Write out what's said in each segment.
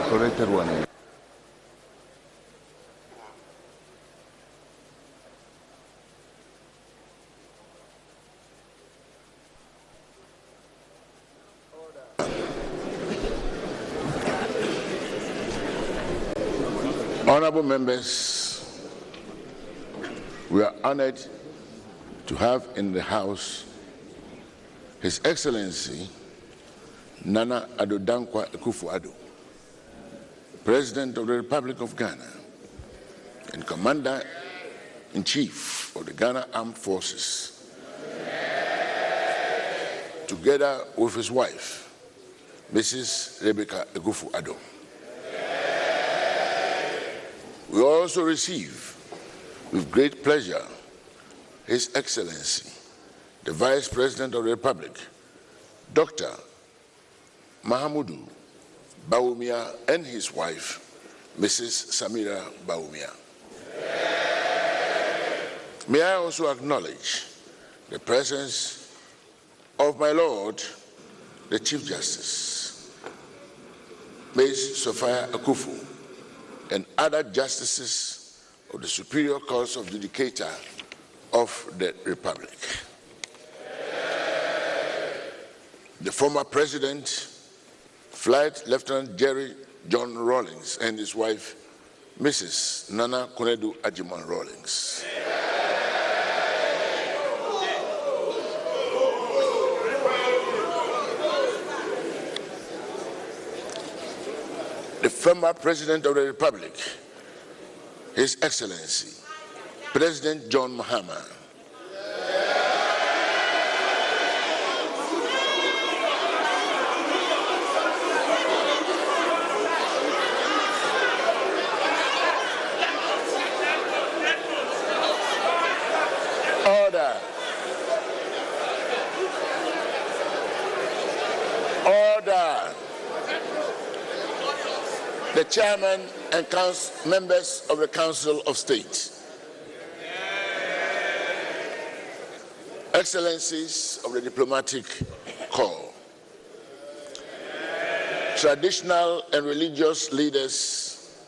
Corrected one. Honorable members, we are honored to have in the House His Excellency Nana Addo Dankwa Akufo-Addo, President of the Republic of Ghana and Commander-in-Chief of the Ghana Armed Forces, together with his wife, Mrs. Rebecca Akufo-Addo. We also receive with great pleasure His Excellency, the Vice President of the Republic, Dr. Mahamudu Bawumia, and his wife, Mrs. Samira Bawumia. May I also acknowledge the presence of my Lord, the Chief Justice, Ms. Sophia Akufo, and other justices of the Superior Court of Judicature of the Republic. The former President, Flight Lieutenant Jerry John Rawlings, and his wife, Mrs. Nana Konedu Ajiman Rawlings. The former President of the Republic, His Excellency, President John Mahama. Order. Order. The Chairman and members of the Council of State, Excellencies of the Diplomatic Corps, traditional and religious leaders,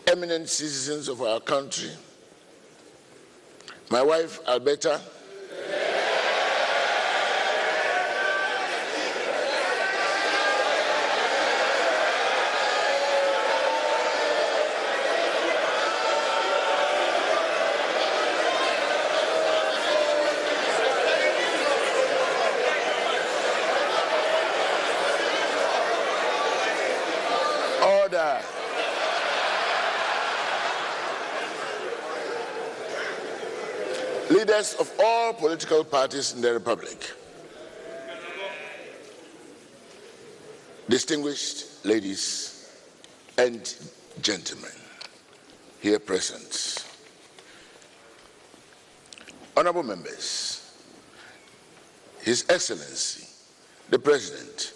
eminent citizens of our country, my wife Alberta, leaders of all political parties in the Republic, distinguished ladies and gentlemen here present, honorable members, His Excellency, the President,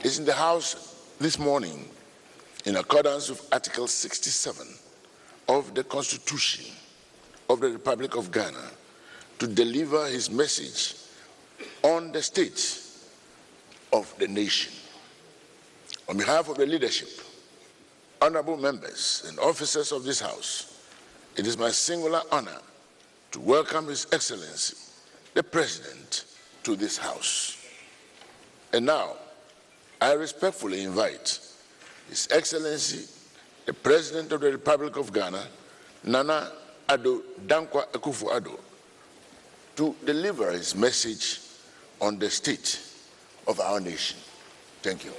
is in the House this morning in accordance with Article 67 of the Constitution of the Republic of Ghana to deliver his message on the state of the nation. On behalf of the leadership, honorable members and officers of this House, it is my singular honor to welcome His Excellency, the President, to this House. And now, I respectfully invite His Excellency, the President of the Republic of Ghana, Nana Addo Dankwa Akufo-Addo, to deliver his message on the state of our nation. Thank you.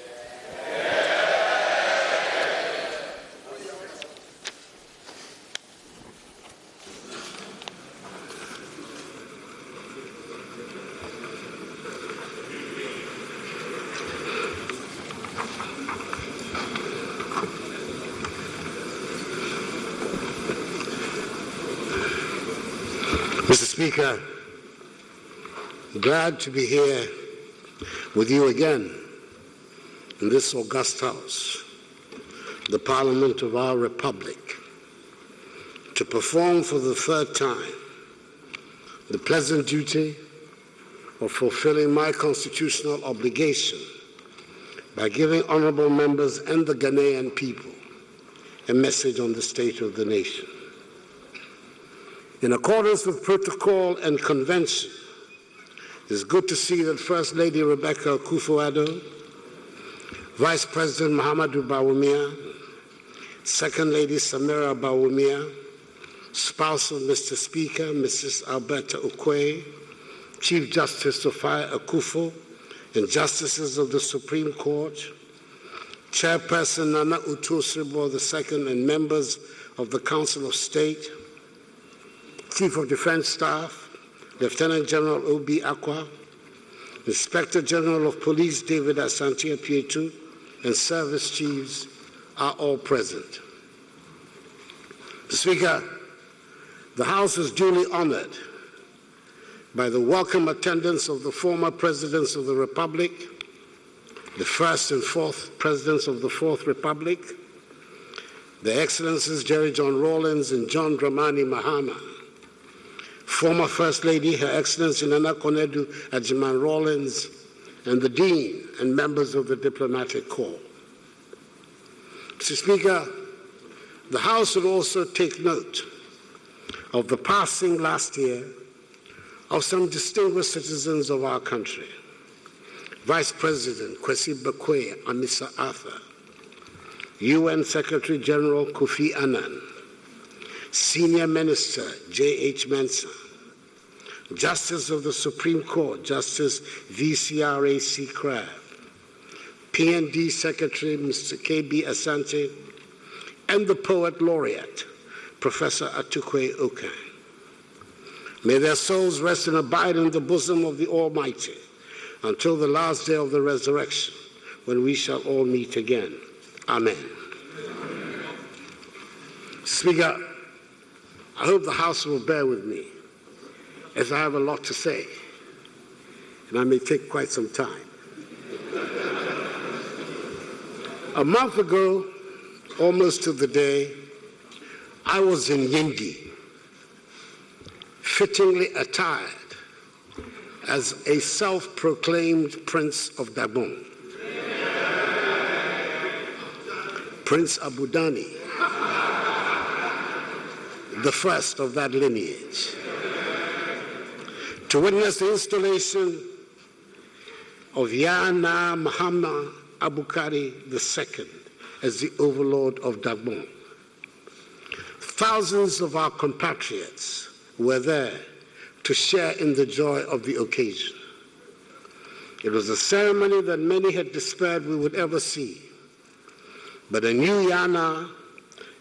Mr. Speaker, glad to be here with you again in this august house, the Parliament of our Republic, to perform for the third time the pleasant duty of fulfilling my constitutional obligation by giving honorable members and the Ghanaian people a message on the state of the nation. In accordance with protocol and convention, it's good to see that First Lady Rebecca Akufo-Addo, Vice President Muhammadu Bawumia, Second Lady Samira Bawumia, spouse of Mr. Speaker, Mrs. Alberta Ukwe, Chief Justice Sophia Akufo, and Justices of the Supreme Court, Chairperson Nana Uto-Sribo II, and members of the Council of State, Chief of Defense Staff, Lieutenant General Obi Akwa, Inspector General of Police David Asante Pietu, and service chiefs are all present. Mr. Speaker, the House is duly honored by the welcome attendance of the former Presidents of the Republic, the first and fourth Presidents of the Fourth Republic, Their Excellencies Jerry John Rawlings and John Dramani Mahama, former First Lady, Her Excellency Nana Konadu Ajiman Rawlings, and the Dean and members of the Diplomatic Corps. Mr. Speaker, the House will also take note of the passing last year of some distinguished citizens of our country. Vice President Kwesi Bekwe Amisa Arthur, UN Secretary General Kofi Annan, Senior Minister J.H. Mensah, Justice of the Supreme Court Justice V.C.R.A.C. Crabb, PND Secretary Mr. K.B. Asante, and the Poet Laureate Professor Atukwe Okan. May their souls rest and abide in the bosom of the Almighty until the last day of the resurrection, when we shall all meet again. Amen. Speaker, I hope the House will bear with me, as I have a lot to say, and I may take quite some time. A month ago, almost to the day, I was in Yindi, fittingly attired as a self-proclaimed Prince of Gabon, Prince Abudani, the first of that lineage, to witness the installation of Yana Muhammad Abukari II as the overlord of Gabon. Thousands of our compatriots were there to share in the joy of the occasion. It was a ceremony that many had despaired we would ever see. But a new Yana,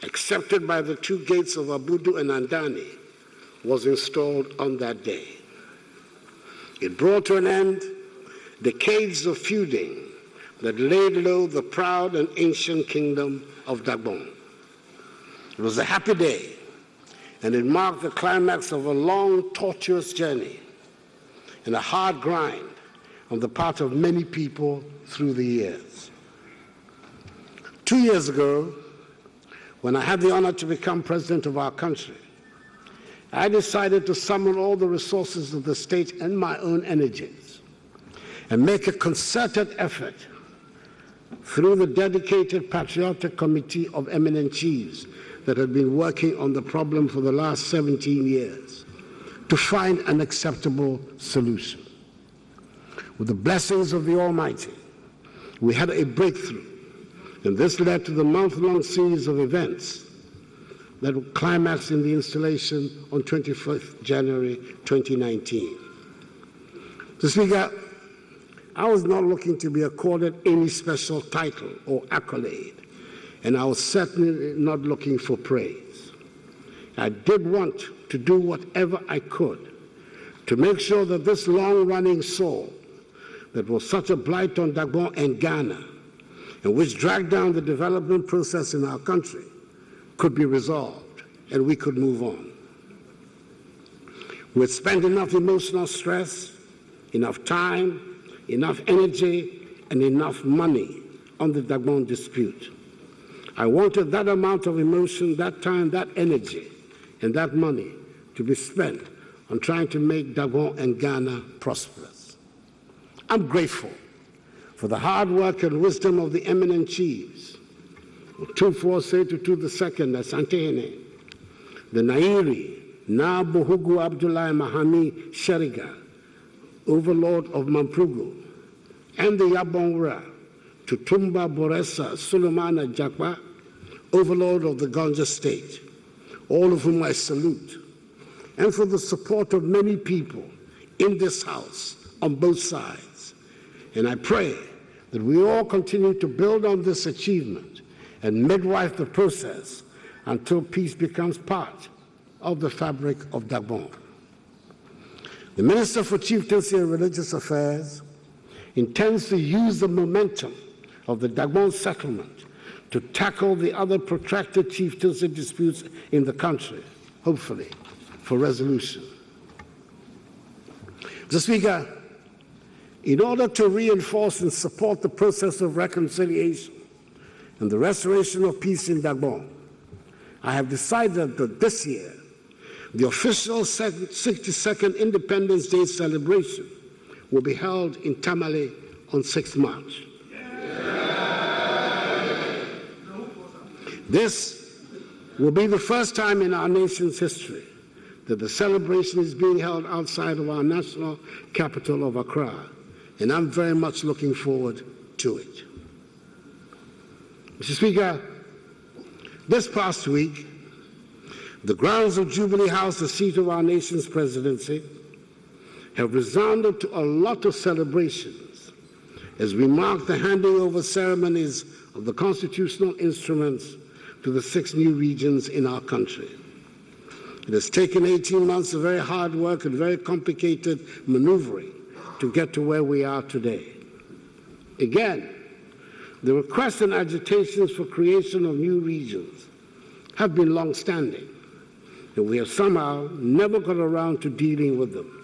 accepted by the two gates of Abudu and Andani, was installed on that day. It brought to an end decades of feuding that laid low the proud and ancient kingdom of Gabon. It was a happy day, and it marked the climax of a long, tortuous journey and a hard grind on the part of many people through the years. 2 years ago, when I had the honor to become president of our country, I decided to summon all the resources of the state and my own energies and make a concerted effort through the dedicated patriotic committee of eminent chiefs that had been working on the problem for the last 17 years to find an acceptable solution. With the blessings of the Almighty, we had a breakthrough, and this led to the month-long series of events that will climax in the installation on 25th January 2019. Mr. Speaker, I was not looking to be accorded any special title or accolade, and I was certainly not looking for praise. I did want to do whatever I could to make sure that this long-running sore that was such a blight on Gabon and Ghana, and which dragged down the development process in our country, could be resolved and we could move on. We had spent enough emotional stress, enough time, enough energy, and enough money on the Dagbon dispute. I wanted that amount of emotion, that time, that energy, and that money to be spent on trying to make Dagbon and Ghana prosperous. I'm grateful for the hard work and wisdom of the eminent chiefs, Tufuose Tutu II, Asantehene, the Nairi, Na Bohugu Abdullahi Mahami Sheriga, overlord of Mamprugu, and the Yabongra, Tutumba Boresa Sulemana Jakwa, overlord of the Ganja state, all of whom I salute, and for the support of many people in this house on both sides. And I pray that we all continue to build on this achievement and midwife the process until peace becomes part of the fabric of Dagbon. The Minister for Chieftaincy and Religious Affairs intends to use the momentum of the Dagbon settlement to tackle the other protracted chieftaincy disputes in the country, hopefully, for resolution. Mr. Speaker, in order to reinforce and support the process of reconciliation and the restoration of peace in Dagbon, I have decided that this year, the official 62nd Independence Day celebration will be held in Tamale on 6th March. This will be the first time in our nation's history that the celebration is being held outside of our national capital of Accra, and I'm very much looking forward to it. Mr. Speaker, this past week, the grounds of Jubilee House, the seat of our nation's presidency, have resounded to a lot of celebrations as we mark the handing over ceremonies of the constitutional instruments to the 6 new regions in our country. It has taken 18 months of very hard work and very complicated maneuvering to get to where we are today. Again, the requests and agitations for creation of new regions have been long-standing, and we have somehow never got around to dealing with them.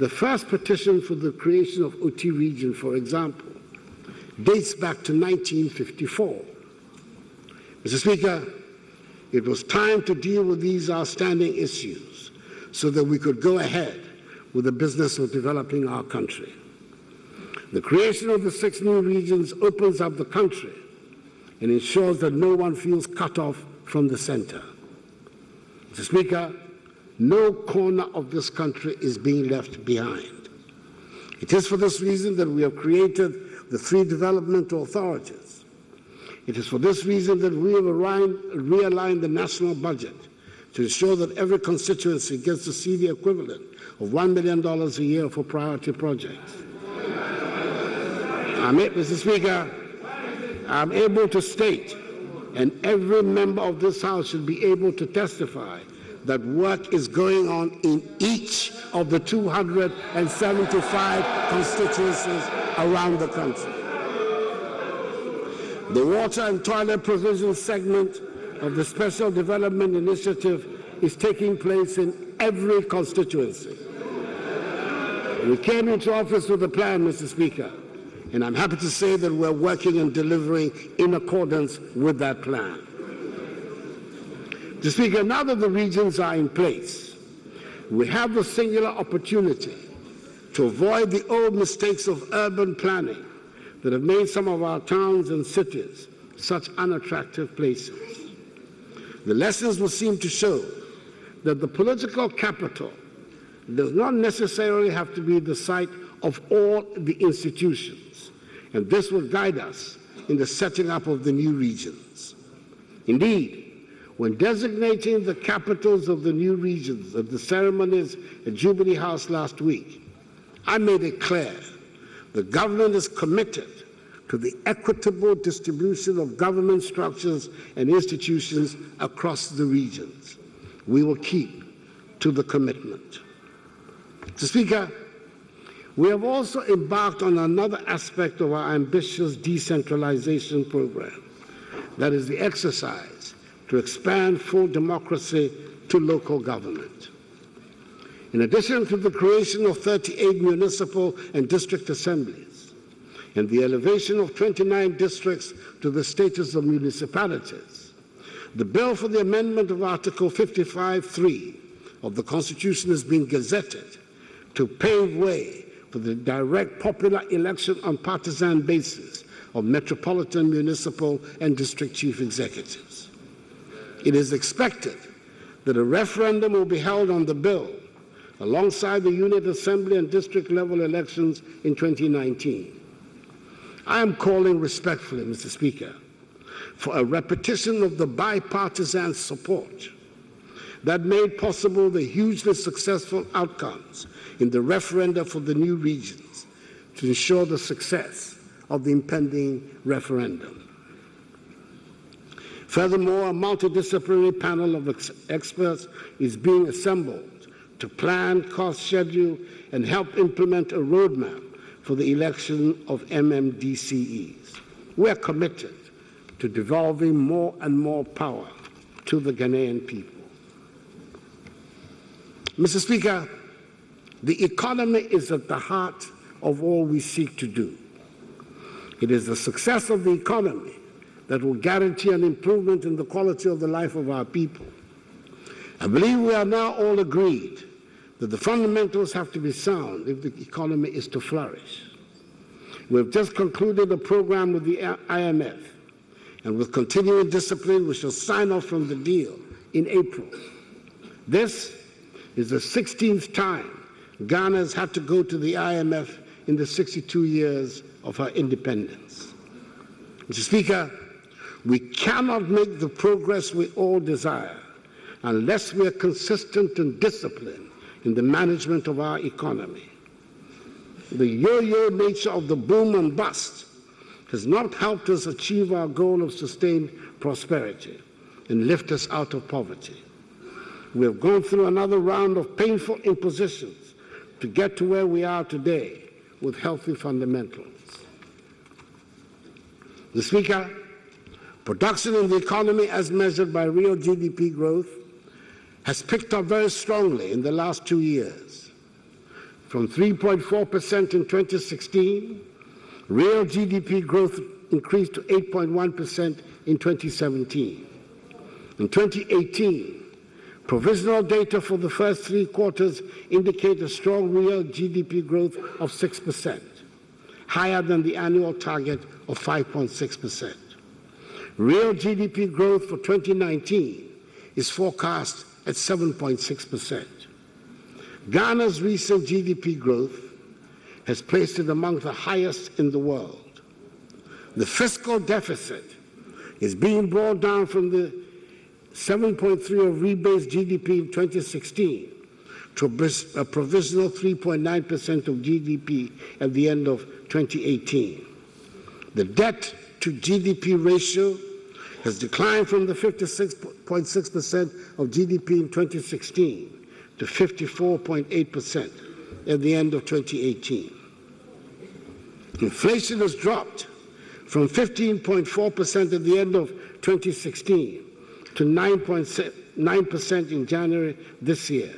The first petition for the creation of OT region, for example, dates back to 1954. Mr. Speaker, it was time to deal with these outstanding issues so that we could go ahead with the business of developing our country. The creation of the 6 new regions opens up the country and ensures that no one feels cut off from the center. Mr. Speaker, no corner of this country is being left behind. It is for this reason that we have created the 3 developmental authorities. It is for this reason that we have realigned the national budget to ensure that every constituency gets to see the equivalent of $1 million a year for priority projects. Mr. Speaker, I'm able to state, and every member of this House should be able to testify, that work is going on in each of the 275 constituencies around the country. The water and toilet provision segment of the Special Development Initiative is taking place in every constituency. We came into office with a plan, Mr. Speaker, and I'm happy to say that we're working and delivering in accordance with that plan. Mr. Speaker, now that the regions are in place, we have the singular opportunity to avoid the old mistakes of urban planning that have made some of our towns and cities such unattractive places. The lessons will seem to show that the political capital does not necessarily have to be the site of all the institutions, and this will guide us in the setting up of the new regions. Indeed, when designating the capitals of the new regions at the ceremonies at Jubilee House last week, I made it clear the government is committed to the equitable distribution of government structures and institutions across the regions. We will keep to the commitment. Mr. Speaker, we have also embarked on another aspect of our ambitious decentralization program, that is the exercise to expand full democracy to local government. In addition to the creation of 38 municipal and district assemblies and the elevation of 29 districts to the status of municipalities, the bill for the amendment of Article 55(3) of the Constitution is being gazetted to pave way for the direct popular election on partisan basis of metropolitan, municipal, and district chief executives. It is expected that a referendum will be held on the bill alongside the unit assembly and district level elections in 2019. I am calling respectfully, Mr. Speaker, for a repetition of the bipartisan support that made possible the hugely successful outcomes in the referenda for the new regions to ensure the success of the impending referendum. Furthermore, a multidisciplinary panel of experts is being assembled to plan, cost, schedule, and help implement a roadmap for the election of MMDCEs. We are committed to devolving more and more power to the Ghanaian people. Mr. Speaker, the economy is at the heart of all we seek to do. It is the success of the economy that will guarantee an improvement in the quality of the life of our people. I believe we are now all agreed that the fundamentals have to be sound if the economy is to flourish. We have just concluded a program with the IMF, and with continuing discipline, we shall sign off from the deal in April. This is the 16th time Ghana has had to go to the IMF in the 62 years of her independence. Mr. Speaker, we cannot make the progress we all desire unless we are consistent and disciplined in the management of our economy. The yo-yo nature of the boom and bust has not helped us achieve our goal of sustained prosperity and lift us out of poverty. We have gone through another round of painful impositions to get to where we are today with healthy fundamentals. Mr. Speaker, production in the economy as measured by real GDP growth has picked up very strongly in the last 2 years. From 3.4% in 2016, real GDP growth increased to 8.1% in 2017. In 2018, provisional data for the first 3 quarters indicate a strong real GDP growth of 6%, higher than the annual target of 5.6%. Real GDP growth for 2019 is forecast at 7.6%. Ghana's recent GDP growth has placed it among the highest in the world. The fiscal deficit is being brought down from the 7.3 of rebased GDP in 2016 to a provisional 3.9% of GDP at the end of 2018. The debt to GDP ratio has declined from the 56.6% of GDP in 2016 to 54.8% at the end of 2018. Inflation has dropped from 15.4% at the end of 2016 to 9.9% in January this year,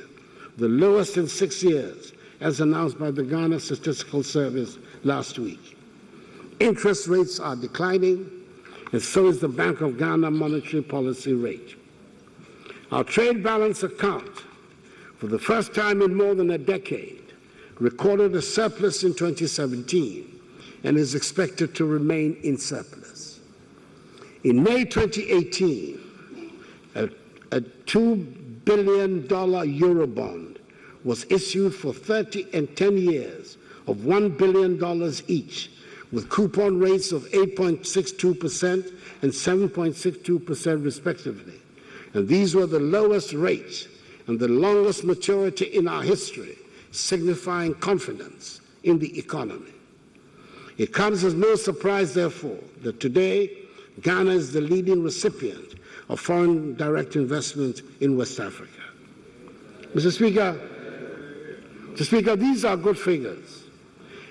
the lowest in 6 years, as announced by the Ghana Statistical Service last week. Interest rates are declining, and so is the Bank of Ghana monetary policy rate. Our trade balance account, for the first time in more than a decade, recorded a surplus in 2017 and is expected to remain in surplus. In May 2018, a $2 billion Eurobond was issued for 30 and 10 years of $1 billion each, with coupon rates of 8.62% and 7.62% respectively. And these were the lowest rates and the longest maturity in our history, signifying confidence in the economy. It comes as no surprise, therefore, that today Ghana is the leading recipient of foreign direct investment in West Africa. Mr. Speaker, these are good figures.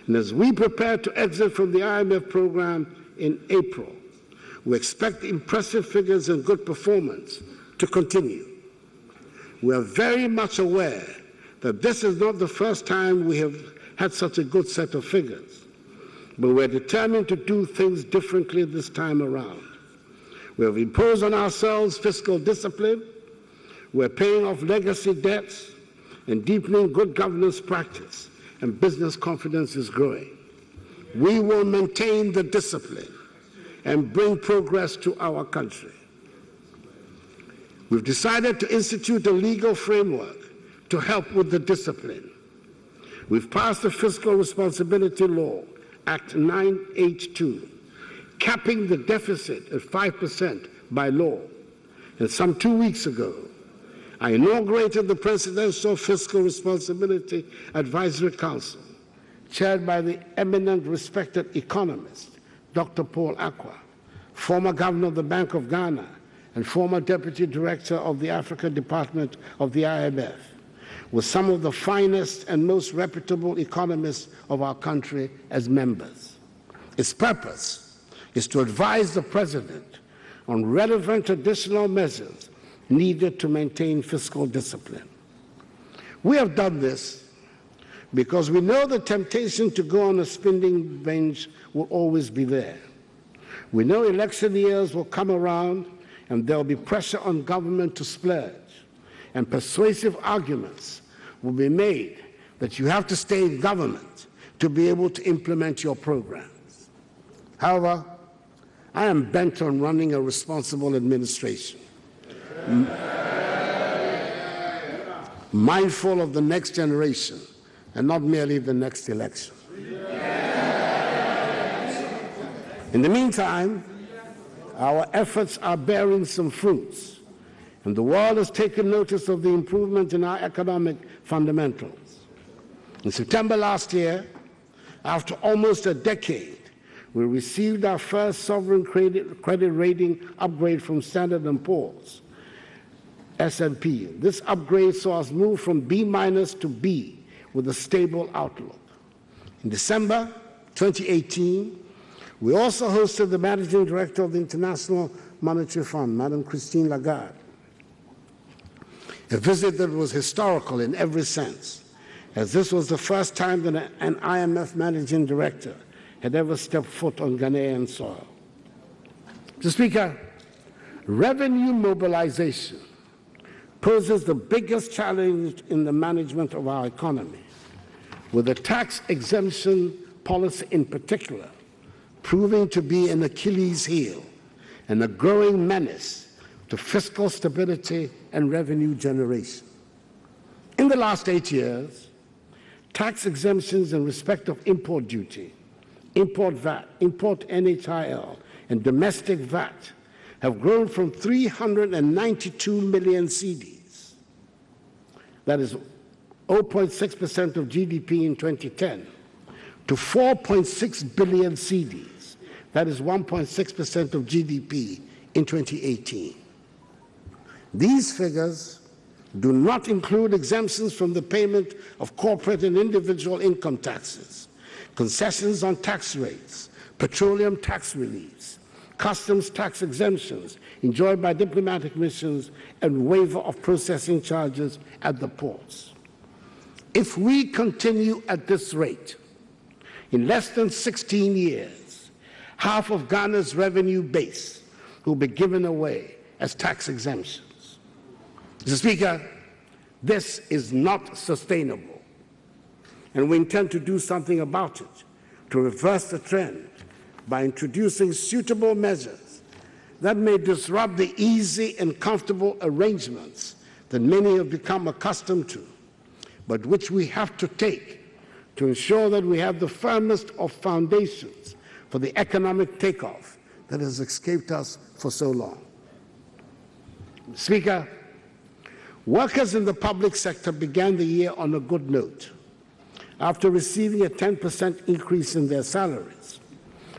And as we prepare to exit from the IMF program in April, we expect impressive figures and good performance to continue. We are very much aware that this is not the first time we have had such a good set of figures, but we're determined to do things differently this time around. We have imposed on ourselves fiscal discipline, we're paying off legacy debts, and deepening good governance practice, and business confidence is growing. We will maintain the discipline and bring progress to our country. We've decided to institute a legal framework to help with the discipline. We've passed the Fiscal Responsibility Law, Act 982, capping the deficit at 5% by law. And some 2 weeks ago, I inaugurated the Presidential Fiscal Responsibility Advisory Council, chaired by the eminent respected economist, Dr. Paul Akwa, former governor of the Bank of Ghana and former deputy director of the Africa Department of the IMF, with some of the finest and most reputable economists of our country as members. Its purpose is to advise the President on relevant additional measures needed to maintain fiscal discipline. We have done this because we know the temptation to go on a spending binge will always be there. We know election years will come around and there will be pressure on government to splurge, and persuasive arguments will be made that you have to stay in government to be able to implement your programs. However, I am bent on running a responsible administration, mindful of the next generation and not merely the next election. In the meantime, our efforts are bearing some fruits, and the world has taken notice of the improvement in our economic fundamentals. In September last year, after almost a decade, we received our first sovereign credit rating upgrade from Standard & Poor's, S&P. This upgrade saw us move from B- to B with a stable outlook. In December 2018, we also hosted the Managing Director of the International Monetary Fund, Madam Christine Lagarde, a visit that was historical in every sense, as this was the first time that an IMF Managing Director had ever stepped foot on Ghanaian soil. Mr. Speaker, revenue mobilization poses the biggest challenge in the management of our economy, with the tax exemption policy in particular proving to be an Achilles heel and a growing menace to fiscal stability and revenue generation. In the last 8 years, tax exemptions in respect of import duty, import VAT, import NHIL, and domestic VAT have grown from 392 million Cedis, that is 0.6% of GDP in 2010, to 4.6 billion Cedis, that is 1.6% of GDP in 2018. These figures do not include exemptions from the payment of corporate and individual income taxes, concessions on tax rates, petroleum tax reliefs, customs tax exemptions enjoyed by diplomatic missions, and waiver of processing charges at the ports. If we continue at this rate, in less than 16 years, half of Ghana's revenue base will be given away as tax exemptions. Mr. Speaker, this is not sustainable, and we intend to do something about it to reverse the trend by introducing suitable measures that may disrupt the easy and comfortable arrangements that many have become accustomed to, but which we have to take to ensure that we have the firmest of foundations for the economic takeoff that has escaped us for so long. Speaker, workers in the public sector began the year on a good note after receiving a 10% increase in their salaries,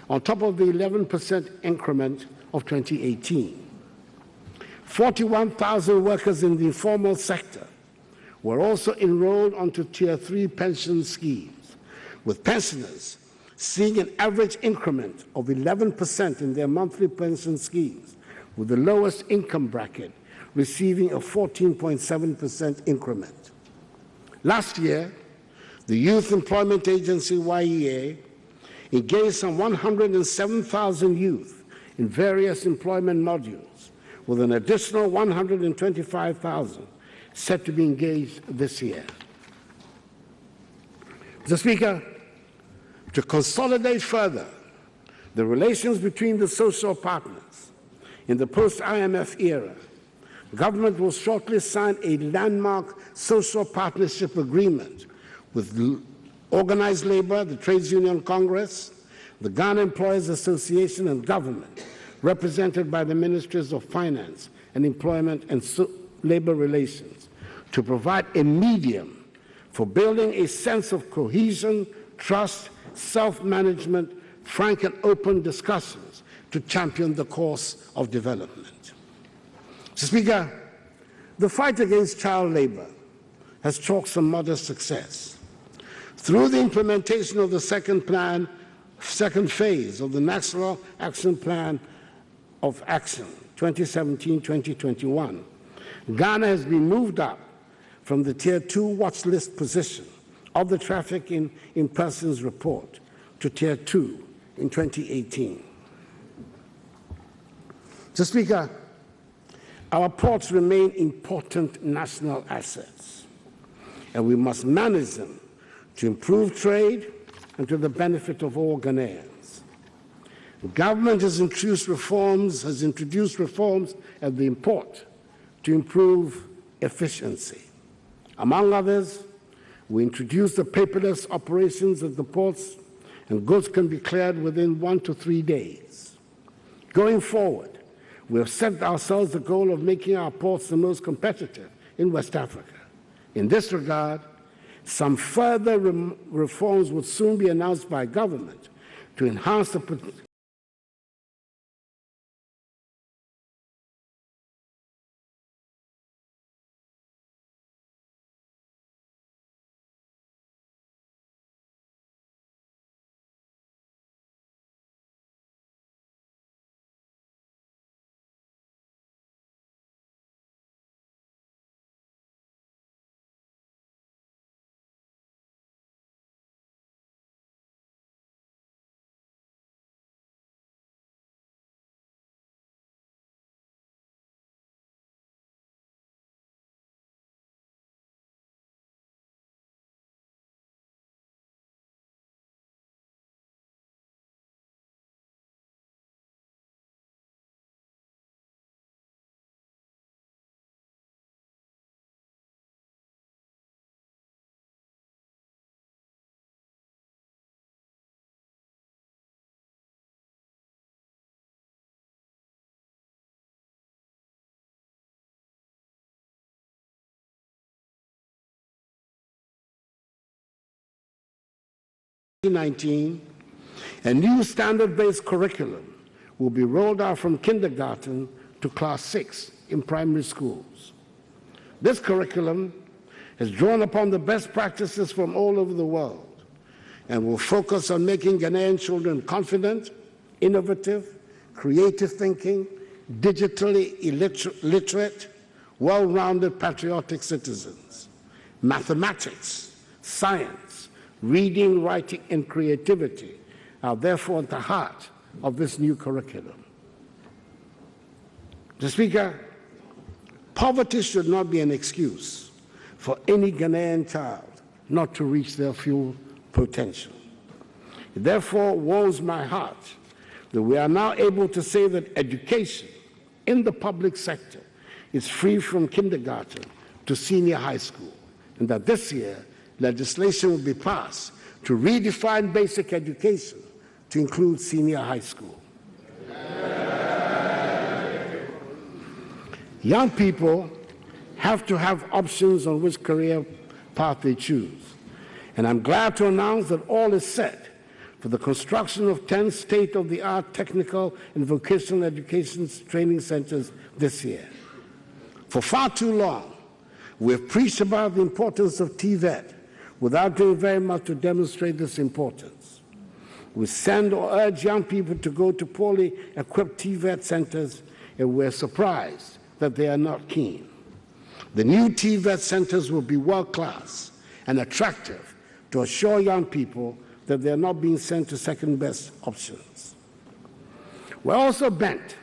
on top of the 11% increment of 2018. 41,000 workers in the informal sector were also enrolled onto Tier 3 pension schemes, with pensioners seeing an average increment of 11% in their monthly pension schemes, with the lowest income bracket receiving a 14.7% increment. Last year, the Youth Employment Agency, YEA, engaged some 107,000 youth in various employment modules, with an additional 125,000 set to be engaged this year. Mr. Speaker, to consolidate further the relations between the social partners in the post-IMF era, government will shortly sign a landmark social partnership agreement with organized labor, the Trades Union Congress, the Ghana Employers Association, and government, represented by the Ministries of Finance and Employment and Labor Relations, to provide a medium for building a sense of cohesion, trust, self-management, frank and open discussions to champion the cause of development. Mr. Speaker, the fight against child labor has chalked some modest success. Through the implementation of the second phase of the National Action Plan of Action 2017-2021, Ghana has been moved up from the Tier 2 watch list position of the Trafficking in Persons report to Tier 2 in 2018. Mr. Speaker, our ports remain important national assets, and we must manage them to improve trade and to the benefit of all Ghanaians. The government has introduced reforms at the import to improve efficiency. Among others, we introduced the paperless operations at the ports, and goods can be cleared within 1 to 3 days. Going forward, we have set ourselves the goal of making our ports the most competitive in West Africa. In this regard, some further reforms will soon be announced by government to enhance the (2019), a new standard-based curriculum will be rolled out from kindergarten to class 6 in primary schools. This curriculum has drawn upon the best practices from all over the world and will focus on making Ghanaian children confident, innovative, creative thinking, digitally literate, well-rounded patriotic citizens. Mathematics, science, reading, writing, and creativity are therefore at the heart of this new curriculum. Mr. Speaker, poverty should not be an excuse for any Ghanaian child not to reach their full potential. It therefore warms my heart that we are now able to say that education in the public sector is free from kindergarten to senior high school, and that this year legislation will be passed to redefine basic education to include senior high school. Young people have to have options on which career path they choose, and I'm glad to announce that all is set for the construction of 10 state-of-the-art technical and vocational education training centers this year. For far too long, we have preached about the importance of TVET without doing very much to demonstrate this importance. We send or urge young people to go to poorly equipped TVET centers, and we're surprised that they are not keen. The new TVET centers will be world-class and attractive to assure young people that they are not being sent to second-best options. We're also bent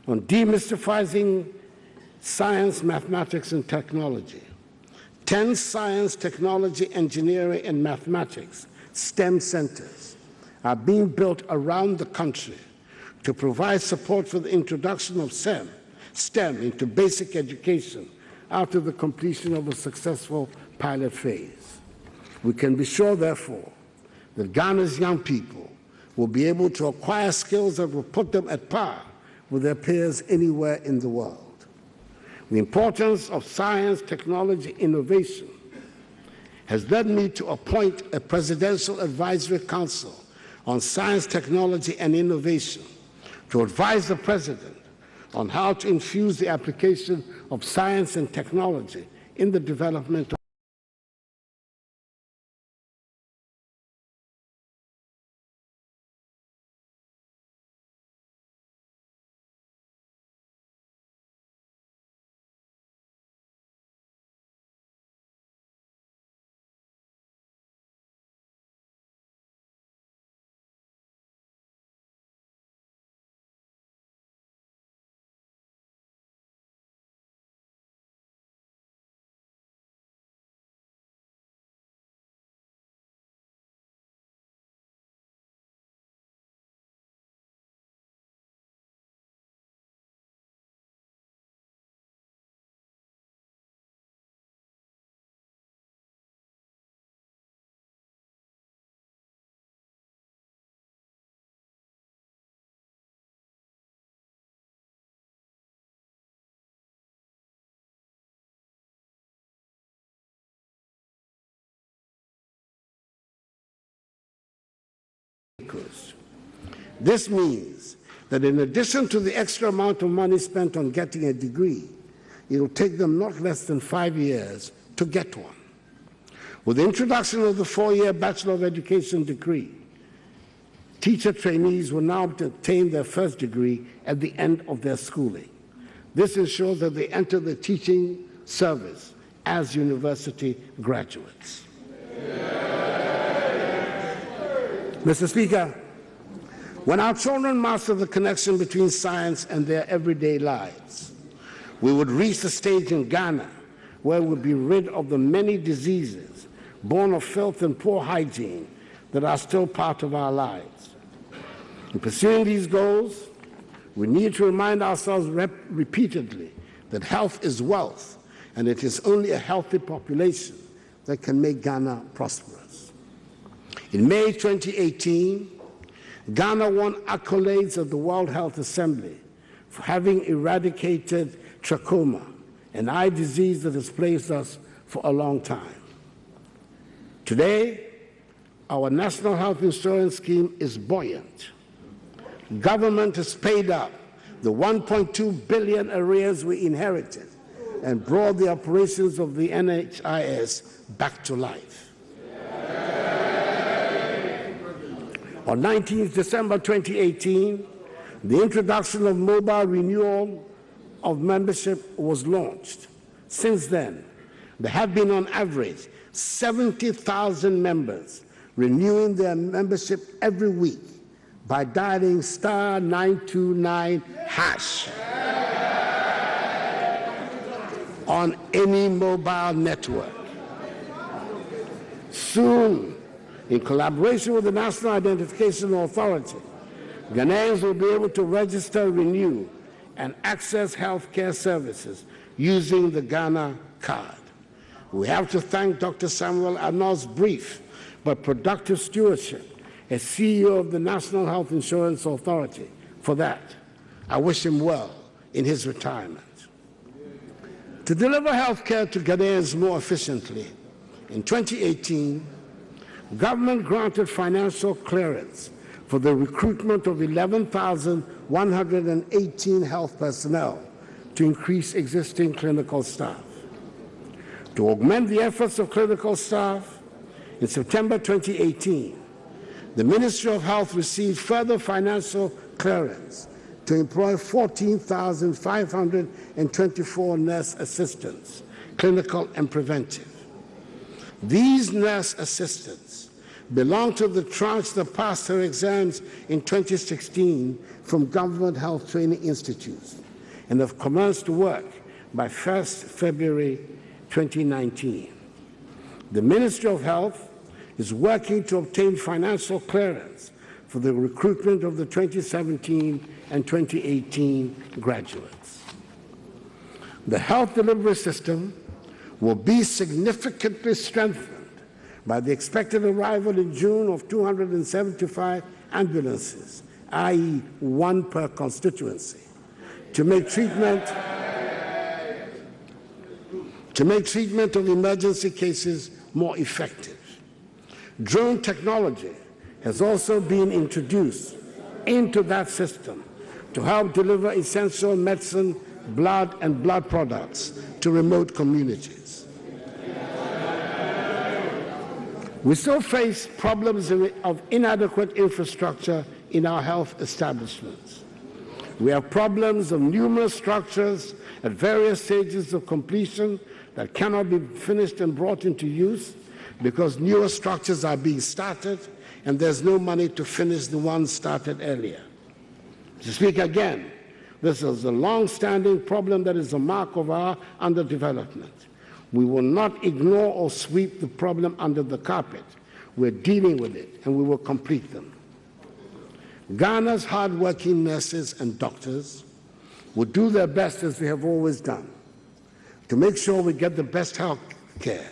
on demystifying science, mathematics, and technology. 10 science, technology, engineering, and mathematics STEM centers are being built around the country to provide support for the introduction of STEM into basic education after the completion of a successful pilot phase. We can be sure, therefore, that Ghana's young people will be able to acquire skills that will put them at par with their peers anywhere in the world. The importance of science, technology, innovation has led me to appoint a Presidential Advisory Council on Science, Technology, and Innovation to advise the President on how to infuse the application of science and technology in the development of This means that in addition to the extra amount of money spent on getting a degree, it will take them not less than 5 years to get one. With the introduction of the 4-year Bachelor of Education degree, teacher trainees will now obtain their first degree at the end of their schooling. This ensures that they enter the teaching service as university graduates. Mr. Speaker, when our children master the connection between science and their everyday lives, we would reach the stage in Ghana where we'll be rid of the many diseases born of filth and poor hygiene that are still part of our lives. In pursuing these goals, we need to remind ourselves repeatedly that health is wealth, and it is only a healthy population that can make Ghana prosperous. In May 2018, Ghana won accolades of the World Health Assembly for having eradicated trachoma, an eye disease that has plagued us for a long time. Today, our national health insurance scheme is buoyant. Government has paid up the 1.2 billion arrears we inherited and brought the operations of the NHIS back to life. On 19th December 2018, the introduction of mobile renewal of membership was launched. Since then, there have been on average 70,000 members renewing their membership every week by dialing *929# on any mobile network. Soon, in collaboration with the National Identification Authority, Ghanaians will be able to register, renew, and access health care services using the Ghana card. We have to thank Dr. Samuel Arnold's brief but productive stewardship as CEO of the National Health Insurance Authority for that. I wish him well in his retirement. To deliver health care to Ghanaians more efficiently, in 2018, government granted financial clearance for the recruitment of 11,118 health personnel to increase existing clinical staff. To augment the efforts of clinical staff, in September 2018, the Ministry of Health received further financial clearance to employ 14,524 nurse assistants, clinical and preventive. These nurse assistants belong to the tranche that passed her exams in 2016 from government health training institutes and have commenced work by 1st February 2019. The Ministry of Health is working to obtain financial clearance for the recruitment of the 2017 and 2018 graduates. The health delivery system will be significantly strengthened by the expected arrival in June of 275 ambulances, i.e. one per constituency, to make treatment of emergency cases more effective. Drone technology has also been introduced into that system to help deliver essential medicine, blood, and blood products to remote communities. We still face problems of inadequate infrastructure in our health establishments. We have problems of numerous structures at various stages of completion that cannot be finished and brought into use because newer structures are being started and there's no money to finish the ones started earlier. To speak again, this is a long-standing problem that is a mark of our underdevelopment. We will not ignore or sweep the problem under the carpet. We're dealing with it, and we will complete them. Ghana's hard-working nurses and doctors will do their best, as they have always done, to make sure we get the best health care.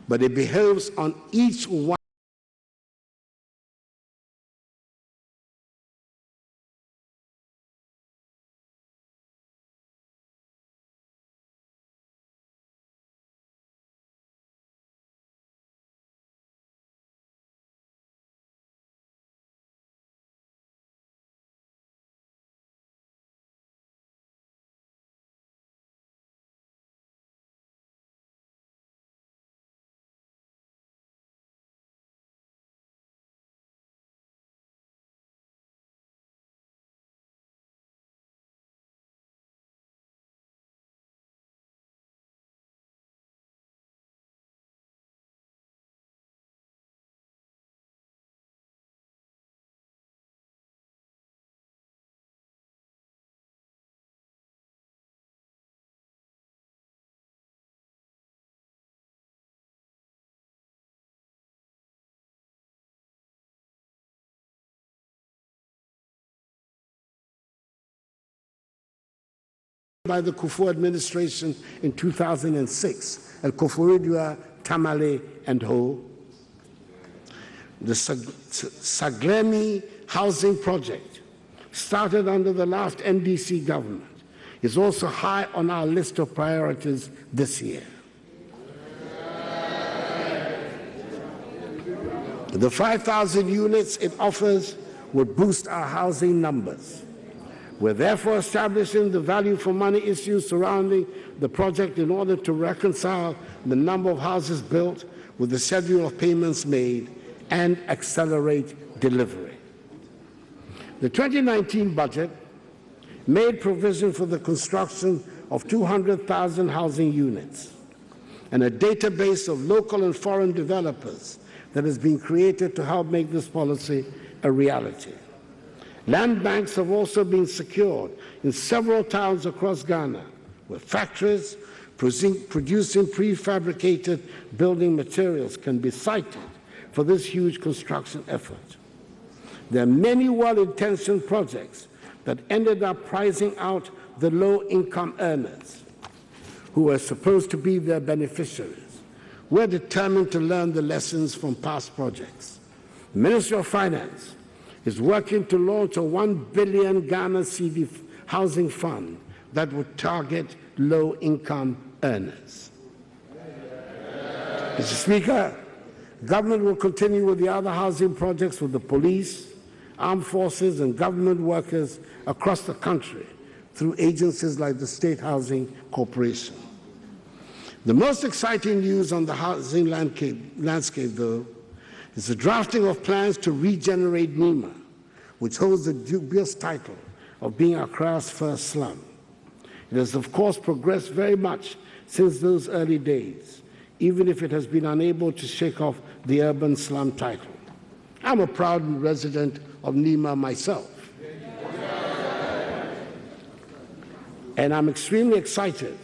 But it behoves on each one by the Akufo administration in 2006 at Koforidua, Tamale, and Ho. The Saglemi housing project, started under the last NDC government, is also high on our list of priorities this year. The 5,000 units it offers would boost our housing numbers. We're therefore establishing the value for money issues surrounding the project in order to reconcile the number of houses built with the schedule of payments made and accelerate delivery. The 2019 budget made provision for the construction of 200,000 housing units and a database of local and foreign developers that has been created to help make this policy a reality. Land banks have also been secured in several towns across Ghana, where factories producing prefabricated building materials can be cited for this huge construction effort. There are many well-intentioned projects that ended up pricing out the low-income earners who were supposed to be their beneficiaries. We're determined to learn the lessons from past projects. The Ministry of Finance is working to launch a 1 billion Ghana cedi housing fund that would target low-income earners. Mr. Speaker, government will continue with the other housing projects with the police, armed forces, and government workers across the country through agencies like the State Housing Corporation. The most exciting news on the housing landscape, though, is the drafting of plans to regenerate Nima, which holds the dubious title of being Accra's first slum. It has, of course, progressed very much since those early days, even if it has been unable to shake off the urban slum title. I'm a proud resident of Nima myself. And I'm extremely excited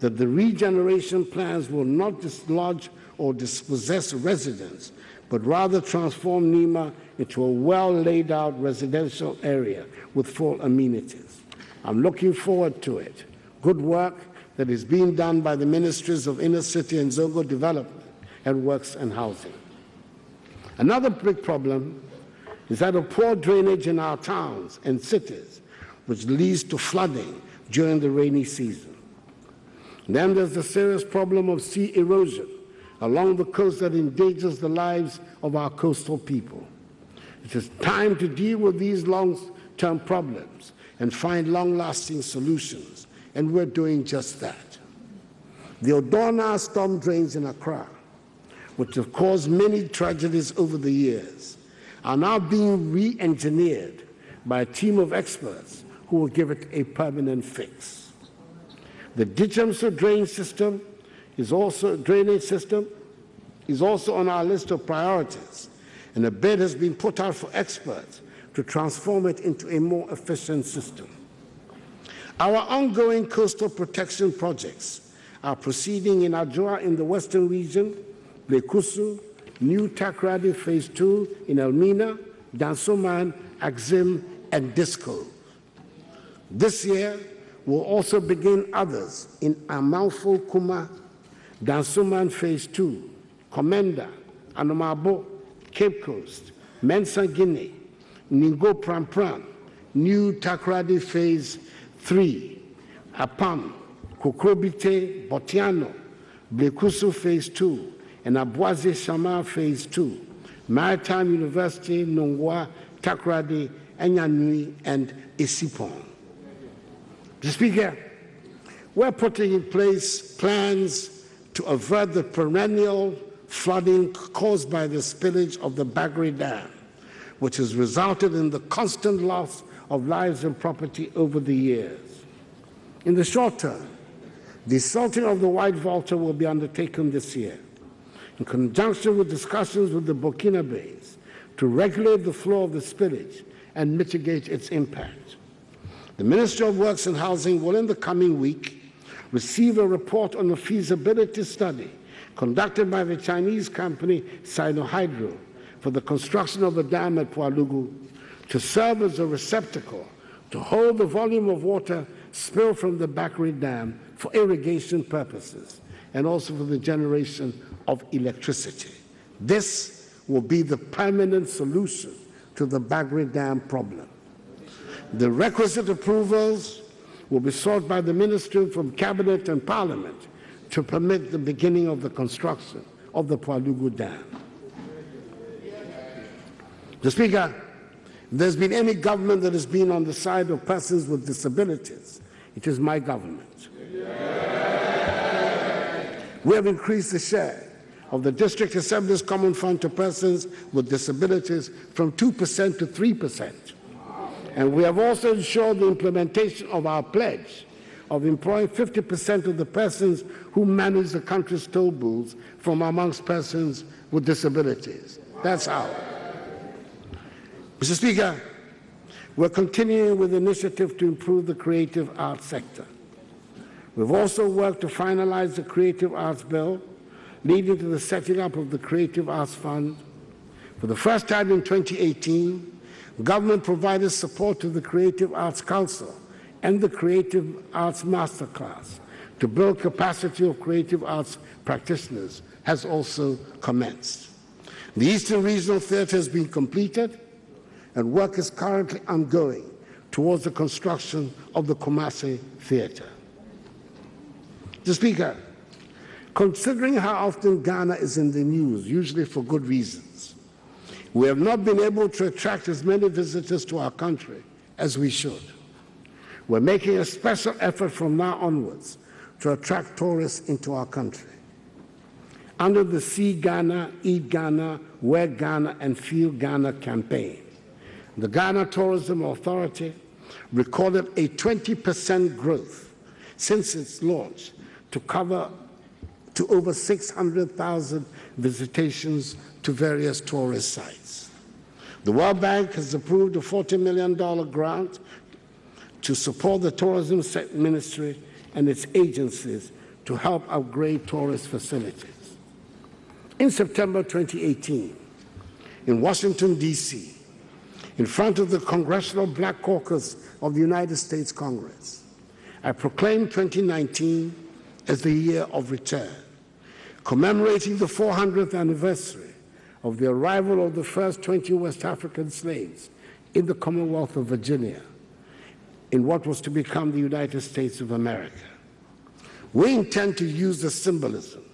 that the regeneration plans will not dislodge or dispossess residents, but rather transform Nima into a well-laid-out residential area with full amenities. I'm looking forward to it. Good work that is being done by the Ministries of Inner City and Zongo Development and Works and Housing. Another big problem is that of poor drainage in our towns and cities, which leads to flooding during the rainy season. Then there's the serious problem of sea erosion along the coast that endangers the lives of our coastal people. It is time to deal with these long-term problems and find long-lasting solutions, and we're doing just that. The Odona storm drains in Accra, which have caused many tragedies over the years, are now being re-engineered by a team of experts who will give it a permanent fix. The Dijamso drainage system is also on our list of priorities, and a bid has been put out for experts to transform it into a more efficient system. Our ongoing coastal protection projects are proceeding in Adjoa in the western region, Blekusu, New Takrady Phase 2 in Elmina, Dansoman, Axim, and Disco. This year, we'll also begin others in Amalfo Kuma, Dansoman Phase 2, Komenda, Anomabo, Cape Coast, Mensa Guinea, Ningo Prampram, New Takrady Phase 3, Apam, Kokrobite, Botiano, Blekusu Phase 2, and Abwaze Shama Phase 2, Maritime University, Nongwa, Takrady, Enyanui, and Isipon. Mr. Speaker, we're putting in place plans to avert the perennial flooding caused by the spillage of the Bagri Dam, which has resulted in the constant loss of lives and property over the years. In the short term, the salting of the White Volta will be undertaken this year, in conjunction with discussions with the Burkinabés to regulate the flow of the spillage and mitigate its impact. The Ministry of Works and Housing will, in the coming week, receive a report on a feasibility study conducted by the Chinese company Sinohydro for the construction of a dam at Pualugu to serve as a receptacle to hold the volume of water spilled from the Bakri Dam for irrigation purposes and also for the generation of electricity. This will be the permanent solution to the Bagri Dam problem. The requisite approvals will be sought by the Ministry from Cabinet and Parliament to permit the beginning of the construction of the Pualugu Dam. Mr. Speaker, if there's been any government that has been on the side of persons with disabilities, it is my government. We have increased the share of the District Assembly's Common Fund to persons with disabilities from 2% to 3%. And we have also ensured the implementation of our pledge of employing 50% of the persons who manage the country's toll booths from amongst persons with disabilities. That's how. Mr. Speaker, we're continuing with the initiative to improve the creative arts sector. We've also worked to finalize the Creative Arts Bill, leading to the setting up of the Creative Arts Fund. For the first time in 2018, government provided support to the Creative Arts Council and the Creative Arts Masterclass to build capacity of creative arts practitioners has also commenced. The Eastern Regional Theatre has been completed, and work is currently ongoing towards the construction of the Kumasi Theatre. Mr. Speaker, considering how often Ghana is in the news, usually for good reasons, we have not been able to attract as many visitors to our country as we should. We're making a special effort from now onwards to attract tourists into our country. Under the See Ghana, Eat Ghana, Wear Ghana, and Feel Ghana campaign, the Ghana Tourism Authority recorded a 20% growth since its launch to cover to over 600,000 visitations to various tourist sites. The World Bank has approved a $40 million grant to support the Tourism Ministry and its agencies to help upgrade tourist facilities. In September 2018, in Washington, D.C., in front of the Congressional Black Caucus of the United States Congress, I proclaimed 2019 as the year of return, commemorating the 400th anniversary of the arrival of the first 20 West African slaves in the Commonwealth of Virginia, in what was to become the United States of America. We intend to use the symbolism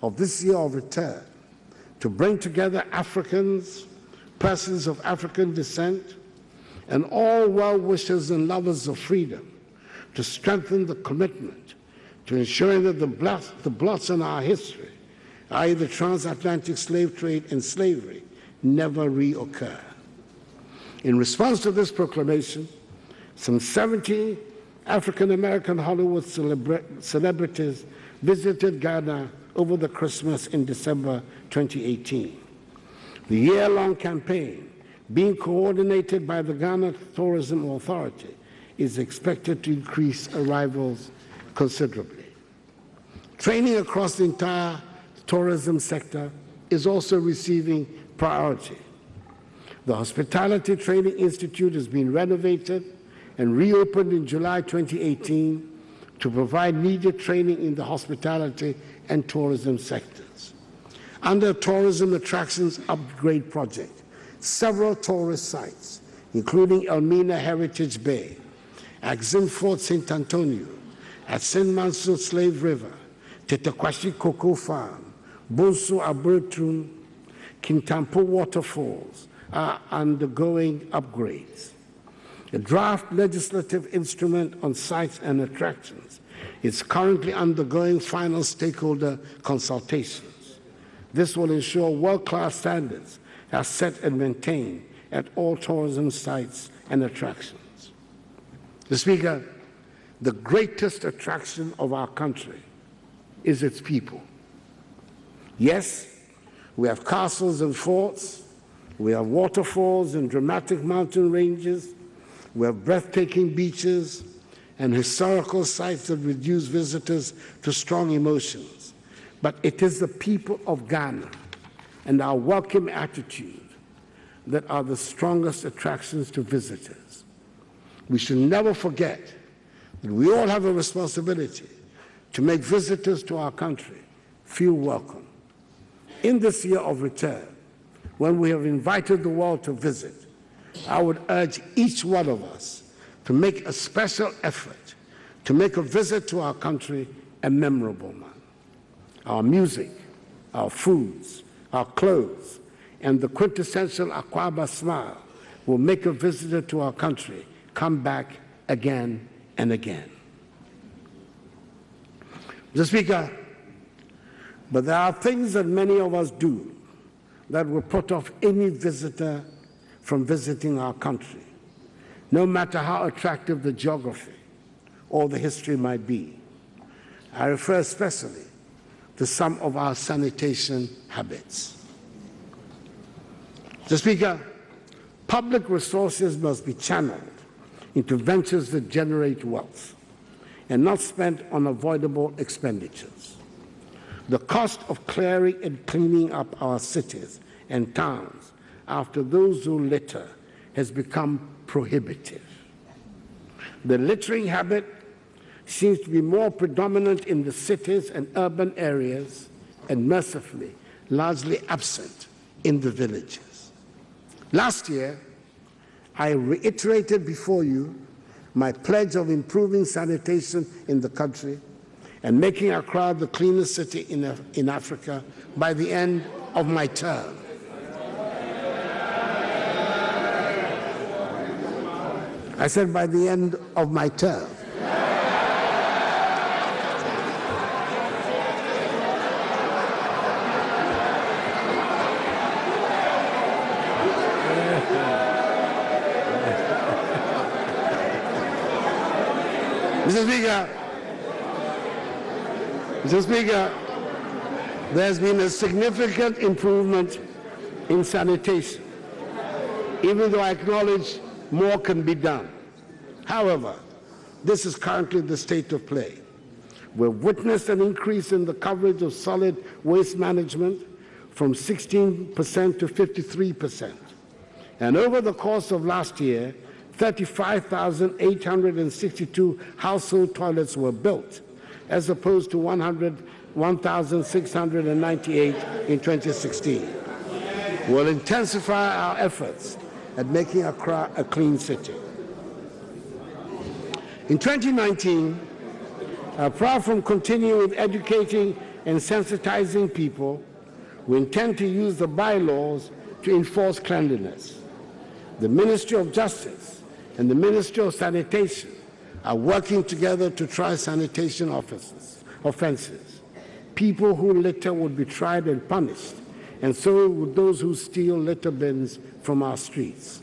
of this year of return to bring together Africans, persons of African descent, and all well-wishers and lovers of freedom to strengthen the commitment to ensuring that the blots in our history, i.e. the transatlantic slave trade and slavery, never reoccur. In response to this proclamation, some 70 African-American Hollywood celebrities visited Ghana over the Christmas in December 2018. The year-long campaign, being coordinated by the Ghana Tourism Authority, is expected to increase arrivals considerably. Training across the entire tourism sector is also receiving priority. The Hospitality Training Institute has been renovated and reopened in July 2018 to provide needed training in the hospitality and tourism sectors. Under Tourism Attractions Upgrade Project, several tourist sites, including Elmina Heritage Bay, Axim Fort St. Antonio, at St. Mansour Slave River, Tetekwashi Cocoa Farm, Bonsu Abertun, Kintampo Waterfalls are undergoing upgrades. A draft legislative instrument on sites and attractions is currently undergoing final stakeholder consultations. This will ensure world-class standards are set and maintained at all tourism sites and attractions. Mr. Speaker, the greatest attraction of our country is its people. Yes, we have castles and forts, we have waterfalls and dramatic mountain ranges, we have breathtaking beaches and historical sites that reduce visitors to strong emotions. But it is the people of Ghana and our welcome attitude that are the strongest attractions to visitors. We should never forget that we all have a responsibility to make visitors to our country feel welcome. In this year of return, when we have invited the world to visit, I would urge each one of us to make a special effort to make a visit to our country a memorable one. Our music, our foods, our clothes, and the quintessential Akwaba smile will make a visitor to our country come back again and again. Mr. Speaker, but there are things that many of us do that will put off any visitor from visiting our country, no matter how attractive the geography or the history might be. I refer especially to some of our sanitation habits. Mr. Speaker, public resources must be channeled into ventures that generate wealth and not spent on avoidable expenditures. The cost of clearing and cleaning up our cities and towns after those who litter has become prohibitive. The littering habit seems to be more predominant in the cities and urban areas and, mercifully, largely absent in the villages. Last year, I reiterated before you my pledge of improving sanitation in the country and making Accra the cleanest city in Africa by the end of my term. I said by the end of my term. Mr. Speaker, There's been a significant improvement in sanitation, even though I acknowledge more can be done. However, this is currently the state of play. We've witnessed an increase in the coverage of solid waste management from 16% to 53%. And over the course of last year, 35,862 household toilets were built, as opposed to 1,698 in 2016. We'll intensify our efforts at making Accra a clean city. In 2019, apart from continuing with educating and sensitizing people, we intend to use the bylaws to enforce cleanliness. The Ministry of Justice and the Ministry of Sanitation are working together to try sanitation offenses. People who litter would be tried and punished, and so would those who steal litter bins from our streets.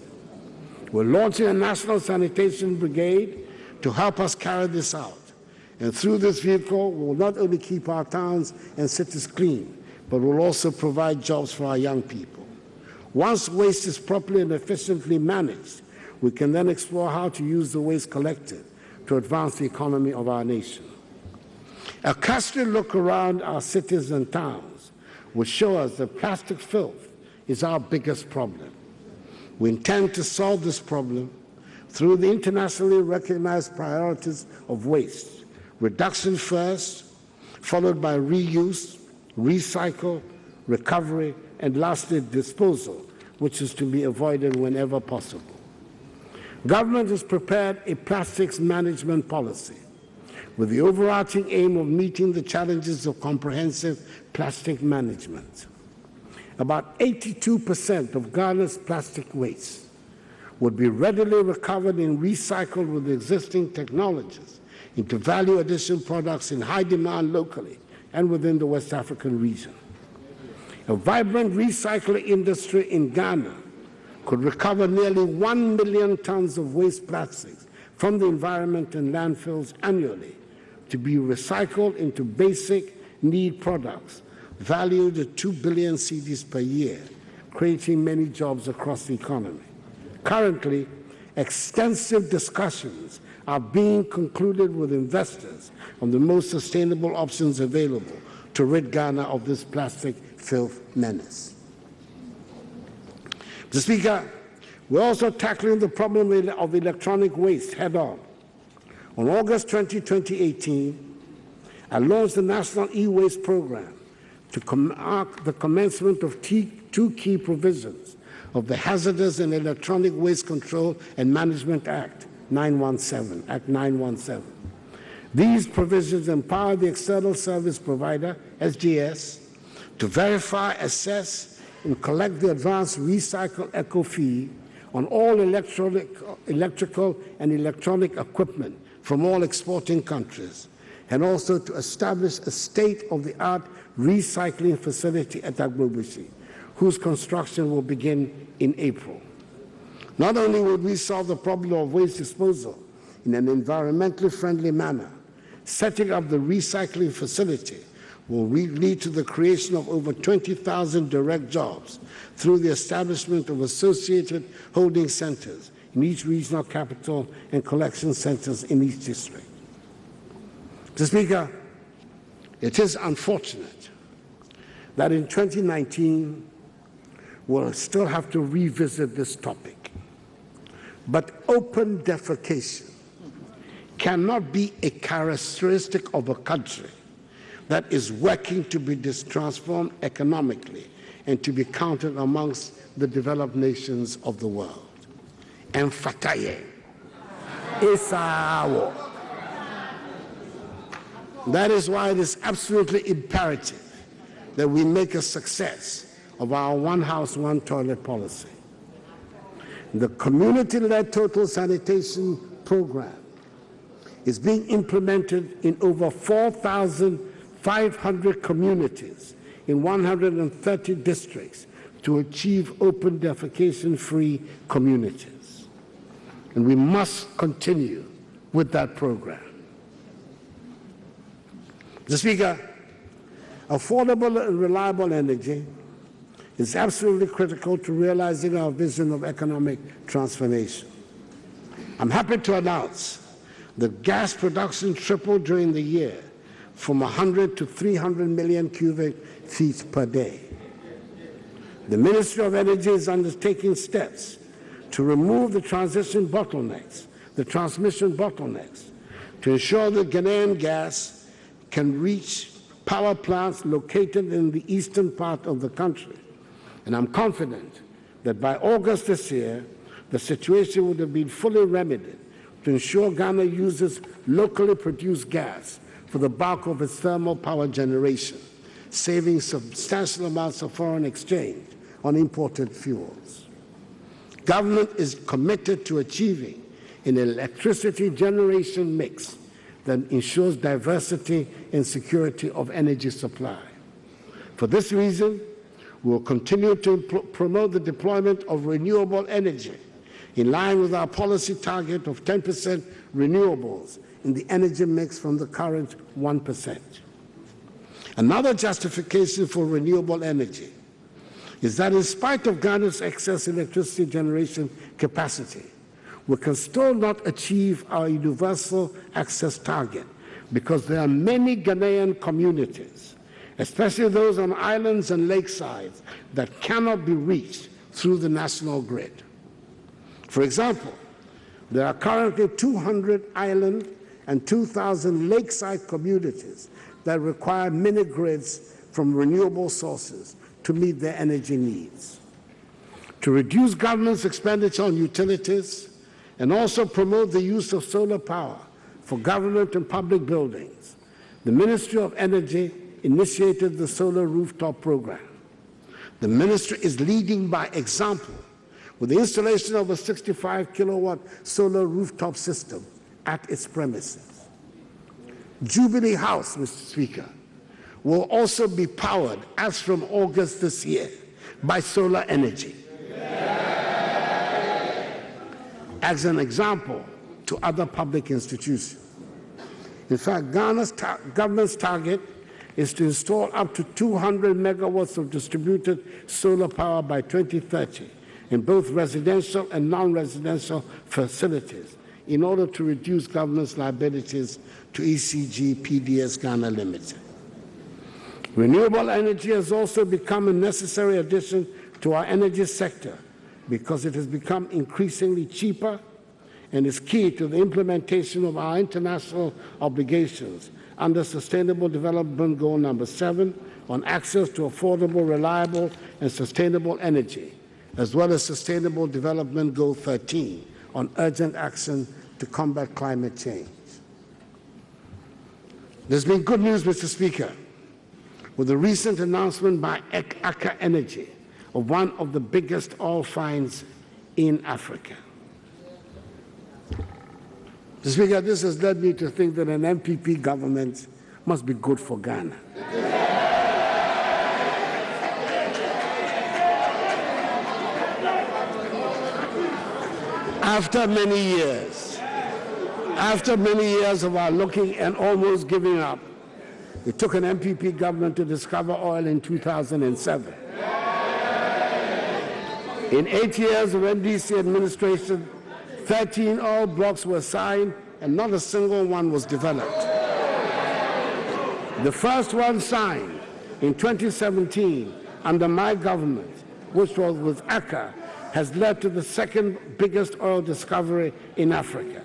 We're launching a national sanitation brigade to help us carry this out. And through this vehicle, we will not only keep our towns and cities clean, but will also provide jobs for our young people. Once waste is properly and efficiently managed, we can then explore how to use the waste collected to advance the economy of our nation. A cursory look around our cities and towns will show us that plastic filth is our biggest problem. We intend to solve this problem through the internationally recognized priorities of waste: reduction first, followed by reuse, recycle, recovery, and lastly, disposal, which is to be avoided whenever possible. Government has prepared a plastics management policy with the overarching aim of meeting the challenges of comprehensive plastic management. About 82% of Ghana's plastic waste would be readily recovered and recycled with existing technologies into value addition products in high demand locally and within the West African region. A vibrant recycling industry in Ghana could recover nearly 1 million tons of waste plastics from the environment and landfills annually to be recycled into basic need products valued at 2 billion cedis per year, creating many jobs across the economy. Currently, extensive discussions are being concluded with investors on the most sustainable options available to rid Ghana of this plastic filth menace. Mr. Speaker, we're also tackling the problem of electronic waste head-on. On August 20, 2018, I launched the National E-Waste Program to mark the commencement of two key provisions of the Hazardous and Electronic Waste Control and Management Act 917, Act 917. These provisions empower the external service provider, SGS, to verify, assess, and collect the advanced recycle eco fee on all electrical and electronic equipment from all exporting countries, and also to establish a state-of-the-art recycling facility at Agbobushi, whose construction will begin in April. Not only will we solve the problem of waste disposal in an environmentally friendly manner, setting up the recycling facility will lead to the creation of over 20,000 direct jobs through the establishment of associated holding centers in each regional capital and collection centers in each district. Mr. Speaker, it is unfortunate that in 2019 we'll still have to revisit this topic. But open defecation cannot be a characteristic of a country that is working to be transformed economically and to be counted amongst the developed nations of the world. Emphataye. Isawo. That is why it is absolutely imperative that we make a success of our one house, one toilet policy. The community-led total sanitation program is being implemented in over 4,500 communities in 130 districts to achieve open defecation-free communities. And we must continue with that program. Mr. Speaker, Affordable and reliable energy is absolutely critical to realizing our vision of economic transformation. I'm happy to announce that gas production tripled during the year from 100 to 300 million cubic feet per day. The Ministry of Energy is undertaking steps to remove the transmission bottlenecks, to ensure that Ghanaian gas can reach power plants located in the eastern part of the country. And I'm confident that by August this year, the situation would have been fully remedied to ensure Ghana uses locally produced gas for the bulk of its thermal power generation, saving substantial amounts of foreign exchange on imported fuels. Government is committed to achieving an electricity generation mix that ensures diversity and security of energy supply. For this reason, we will continue to promote the deployment of renewable energy in line with our policy target of 10% renewables in the energy mix from the current 1%. Another justification for renewable energy is that in spite of Ghana's excess electricity generation capacity, we can still not achieve our universal access target because there are many Ghanaian communities, especially those on islands and lakesides, that cannot be reached through the national grid. For example, there are currently 200 island and 2,000 lakeside communities that require mini-grids from renewable sources to meet their energy needs. To reduce government's expenditure on utilities and also promote the use of solar power for government and public buildings, the Ministry of Energy initiated the Solar Rooftop Program. The ministry is leading by example with the installation of a 65-kilowatt solar rooftop system at its premises. Jubilee House, Mr. Speaker, will also be powered as from August this year by solar energy. As an example to other public institutions. In fact, Ghana's government's target is to install up to 200 megawatts of distributed solar power by 2030 in both residential and non-residential facilities in order to reduce government's liabilities to ECG PDS Ghana Limited. Renewable energy has also become a necessary addition to our energy sector because it has become increasingly cheaper and is key to the implementation of our international obligations under Sustainable Development Goal number 7 on access to affordable, reliable, and sustainable energy, as well as Sustainable Development Goal 13 on urgent action to combat climate change. There's been good news, Mr. Speaker, with the recent announcement by Aker Energy of one of the biggest oil finds in Africa. Mr. Speaker, this has led me to think that an MPP government must be good for Ghana. After many years of our looking and almost giving up, it took an MPP government to discover oil in 2007. In 8 years of NDC administration, 13 oil blocks were signed and not a single one was developed. The first one signed in 2017 under my government, which was with Aker, has led to the second biggest oil discovery in Africa.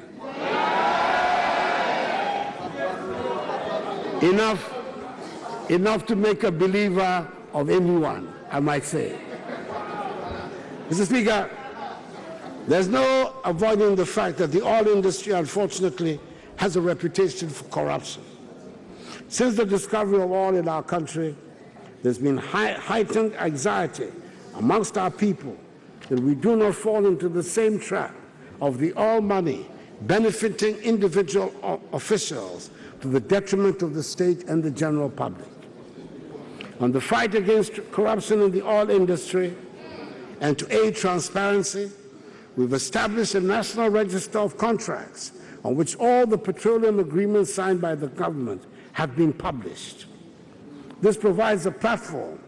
Enough to make a believer of anyone, I might say. Mr. Speaker, there's no avoiding the fact that the oil industry, unfortunately, has a reputation for corruption. Since the discovery of oil in our country, there's been heightened anxiety amongst our people that we do not fall into the same trap of the oil money benefiting individual officials to the detriment of the state and the general public. On the fight against corruption in the oil industry and to aid transparency, we've established a national register of contracts on which all the petroleum agreements signed by the government have been published. This provides a platform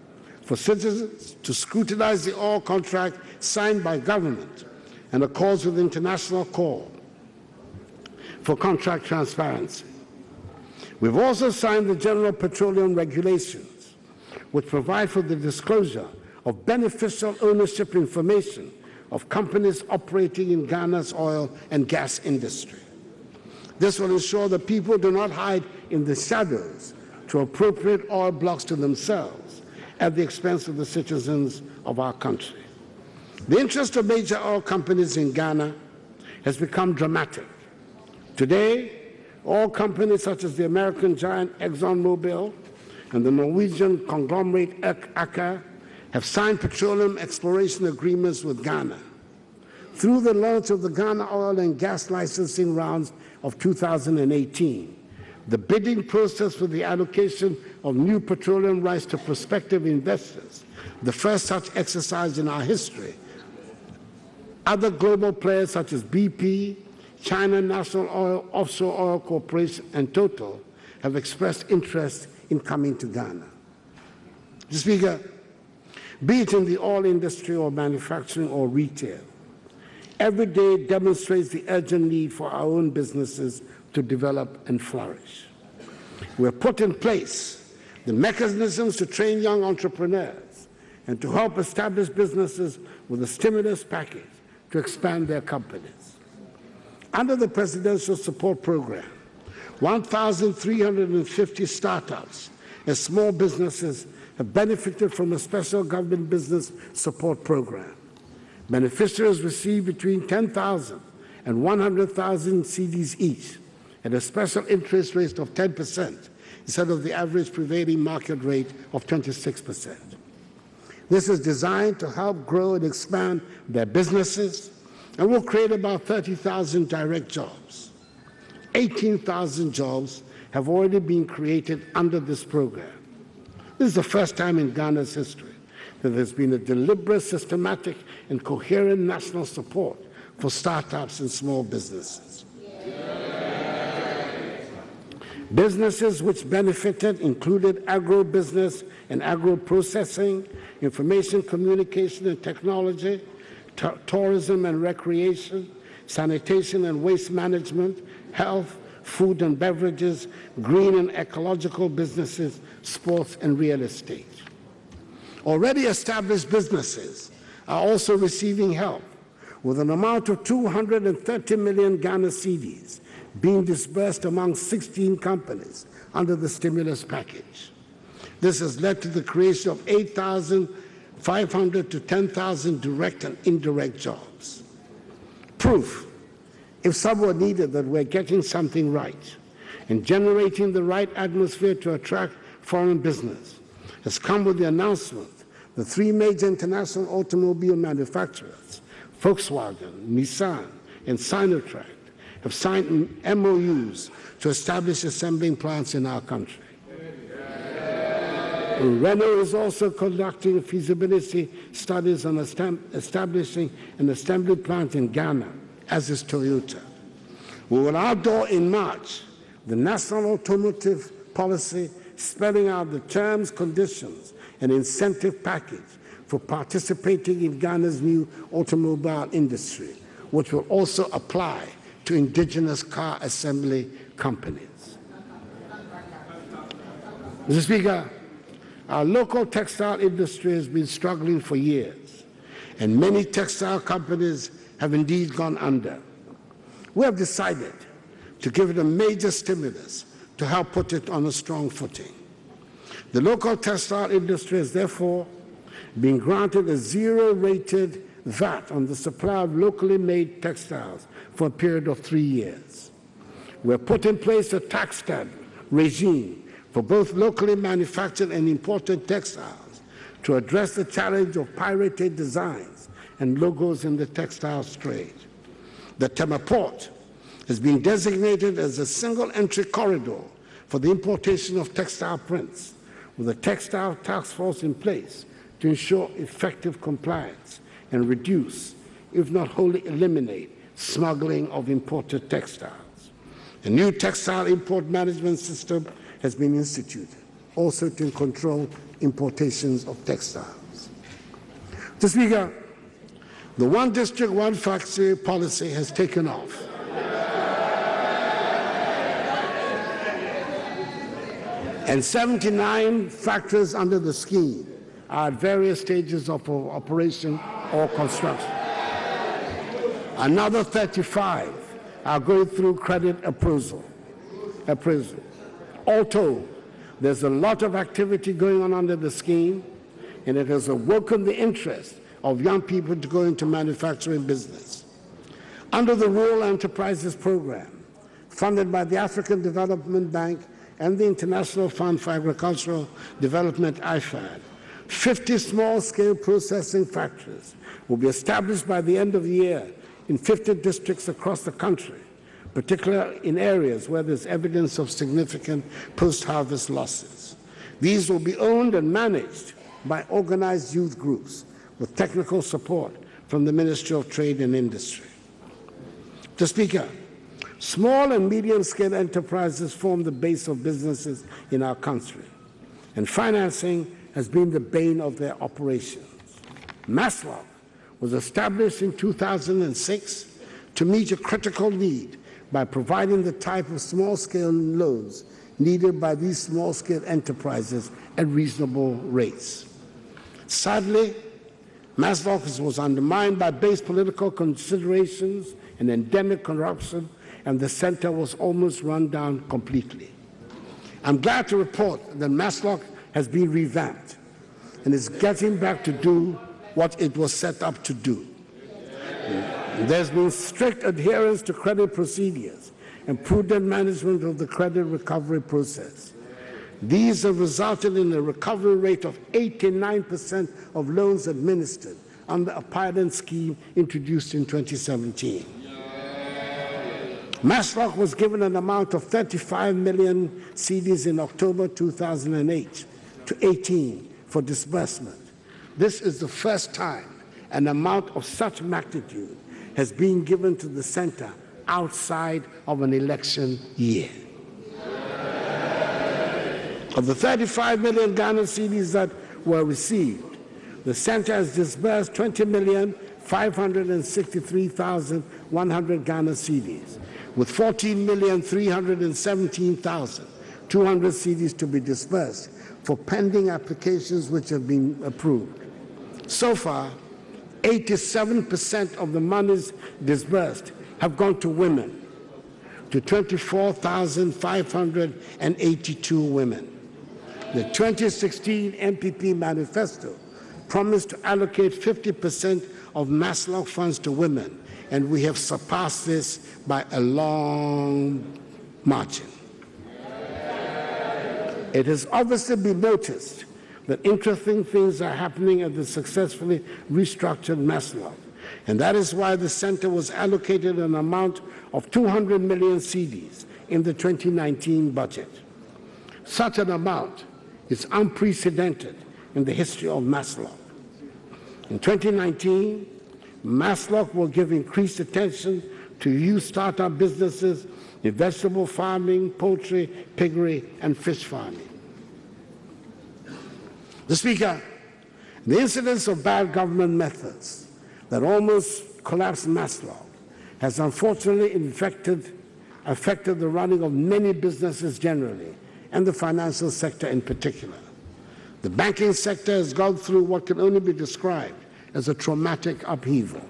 for citizens to scrutinize the oil contract signed by government and accords with international call for contract transparency. We've also signed the General Petroleum Regulations, which provide for the disclosure of beneficial ownership information of companies operating in Ghana's oil and gas industry. This will ensure that people do not hide in the shadows to appropriate oil blocks to themselves at the expense of the citizens of our country. The interest of major oil companies in Ghana has become dramatic. Today, oil companies such as the American giant ExxonMobil and the Norwegian conglomerate Aker have signed petroleum exploration agreements with Ghana. Through the launch of the Ghana oil and gas licensing rounds of 2018, the bidding process for the allocation of new petroleum rights to prospective investors, the first such exercise in our history, other global players such as BP, China National Oil, Offshore Oil Corporation, and Total have expressed interest in coming to Ghana. Mr. Speaker, be it in the oil industry or manufacturing or retail, every day demonstrates the urgent need for our own businesses to develop and flourish. We have put in place the mechanisms to train young entrepreneurs and to help establish businesses with a stimulus package to expand their companies. Under the Presidential Support Program, 1,350 startups and small businesses have benefited from a special government business support program. Beneficiaries receive between 10,000 and 100,000 Cedis each at a special interest rate of 10% instead of the average prevailing market rate of 26%. This is designed to help grow and expand their businesses and will create about 30,000 direct jobs. 18,000 jobs have already been created under this program. This is the first time in Ghana's history that there's been a deliberate, systematic, and coherent national support for startups and small businesses. Businesses which benefited included agro-business and agro-processing, information communication and technology, tourism and recreation, sanitation and waste management, health, food and beverages, green and ecological businesses, sports and real estate. Already established businesses are also receiving help, with an amount of 230 million Ghana cedis being disbursed among 16 companies under the stimulus package. This has led to the creation of 8,500 to 10,000 direct and indirect jobs. Proof, if some were needed, that we're getting something right and generating the right atmosphere to attract foreign business, has come with the announcement that 3 major international automobile manufacturers, Volkswagen, Nissan, and Sinotruk, have signed MOUs to establish assembling plants in our country. Renault is also conducting feasibility studies on establishing an assembly plant in Ghana, as is Toyota. We will outdoor in March the national automotive policy spelling out the terms, conditions, and incentive package for participating in Ghana's new automobile industry, which will also apply to indigenous car assembly companies. Mr. Speaker, our local textile industry has been struggling for years, and many textile companies have indeed gone under. We have decided to give it a major stimulus to help put it on a strong footing. The local textile industry has therefore been granted a zero-rated VAT on the supply of locally made textiles for a period of 3 years. We have put in place a tax stamp regime for both locally manufactured and imported textiles to address the challenge of pirated designs and logos in the textiles trade. The Tema Port has been designated as a single entry corridor for the importation of textile prints, with a textile task force in place to ensure effective compliance and reduce, if not wholly eliminate, smuggling of imported textiles. A new textile import management system has been instituted. also to control importations of textiles. Mr. Speaker, the one district, one factory policy has taken off. And 79 factories under the scheme are at various stages of operation or construction. Another 35 are going through credit appraisal. All told, there's a lot of activity going on under the scheme, and it has awoken the interest of young people to go into manufacturing business. Under the Rural Enterprises Program, funded by the African Development Bank and the International Fund for Agricultural Development, IFAD, 50 small-scale processing factories will be established by the end of the year in 50 districts across the country, particularly in areas where there's evidence of significant post-harvest losses. These will be owned and managed by organized youth groups with technical support from the Ministry of Trade and Industry. Mr. Speaker, small and medium-scale enterprises form the base of businesses in our country, and financing has been the bane of their operations. MASLOC was established in 2006 to meet a critical need by providing the type of small-scale loans needed by these small-scale enterprises at reasonable rates. Sadly, MASLOC was undermined by base political considerations and endemic corruption, and the center was almost run down completely. I'm glad to report that MASLOC has been revamped and is getting back to do what it was set up to do. There's been strict adherence to credit procedures and prudent management of the credit recovery process. These have resulted in a recovery rate of 89% of loans administered under a pilot scheme introduced in 2017. MASLOC was given an amount of 35 million Cedis in October 2008 to 18 for disbursement. This is the first time an amount of such magnitude has been given to the center outside of an election year. Of the 35 million Ghana Cedis that were received, the center has disbursed 20,563,100 Ghana Cedis, with 14,317,200 Cedis to be disbursed for pending applications which have been approved. So far, 87% of the monies disbursed have gone to women, to 24,582 women. The 2016 MPP manifesto promised to allocate 50% of MASLOC funds to women, and we have surpassed this by a long margin. It has obviously been noticed that interesting things are happening at the successfully restructured MASLOC, and that is why the center was allocated an amount of 200 million Cedis in the 2019 budget. Such an amount is unprecedented in the history of MASLOC. In 2019, MASLOC will give increased attention to youth startup businesses in vegetable farming, poultry, piggery, and fish farming. Mr. Speaker, the incidence of bad government methods that almost collapsed MASLOC has unfortunately affected the running of many businesses generally, and the financial sector in particular. The banking sector has gone through what can only be described as a traumatic upheaval.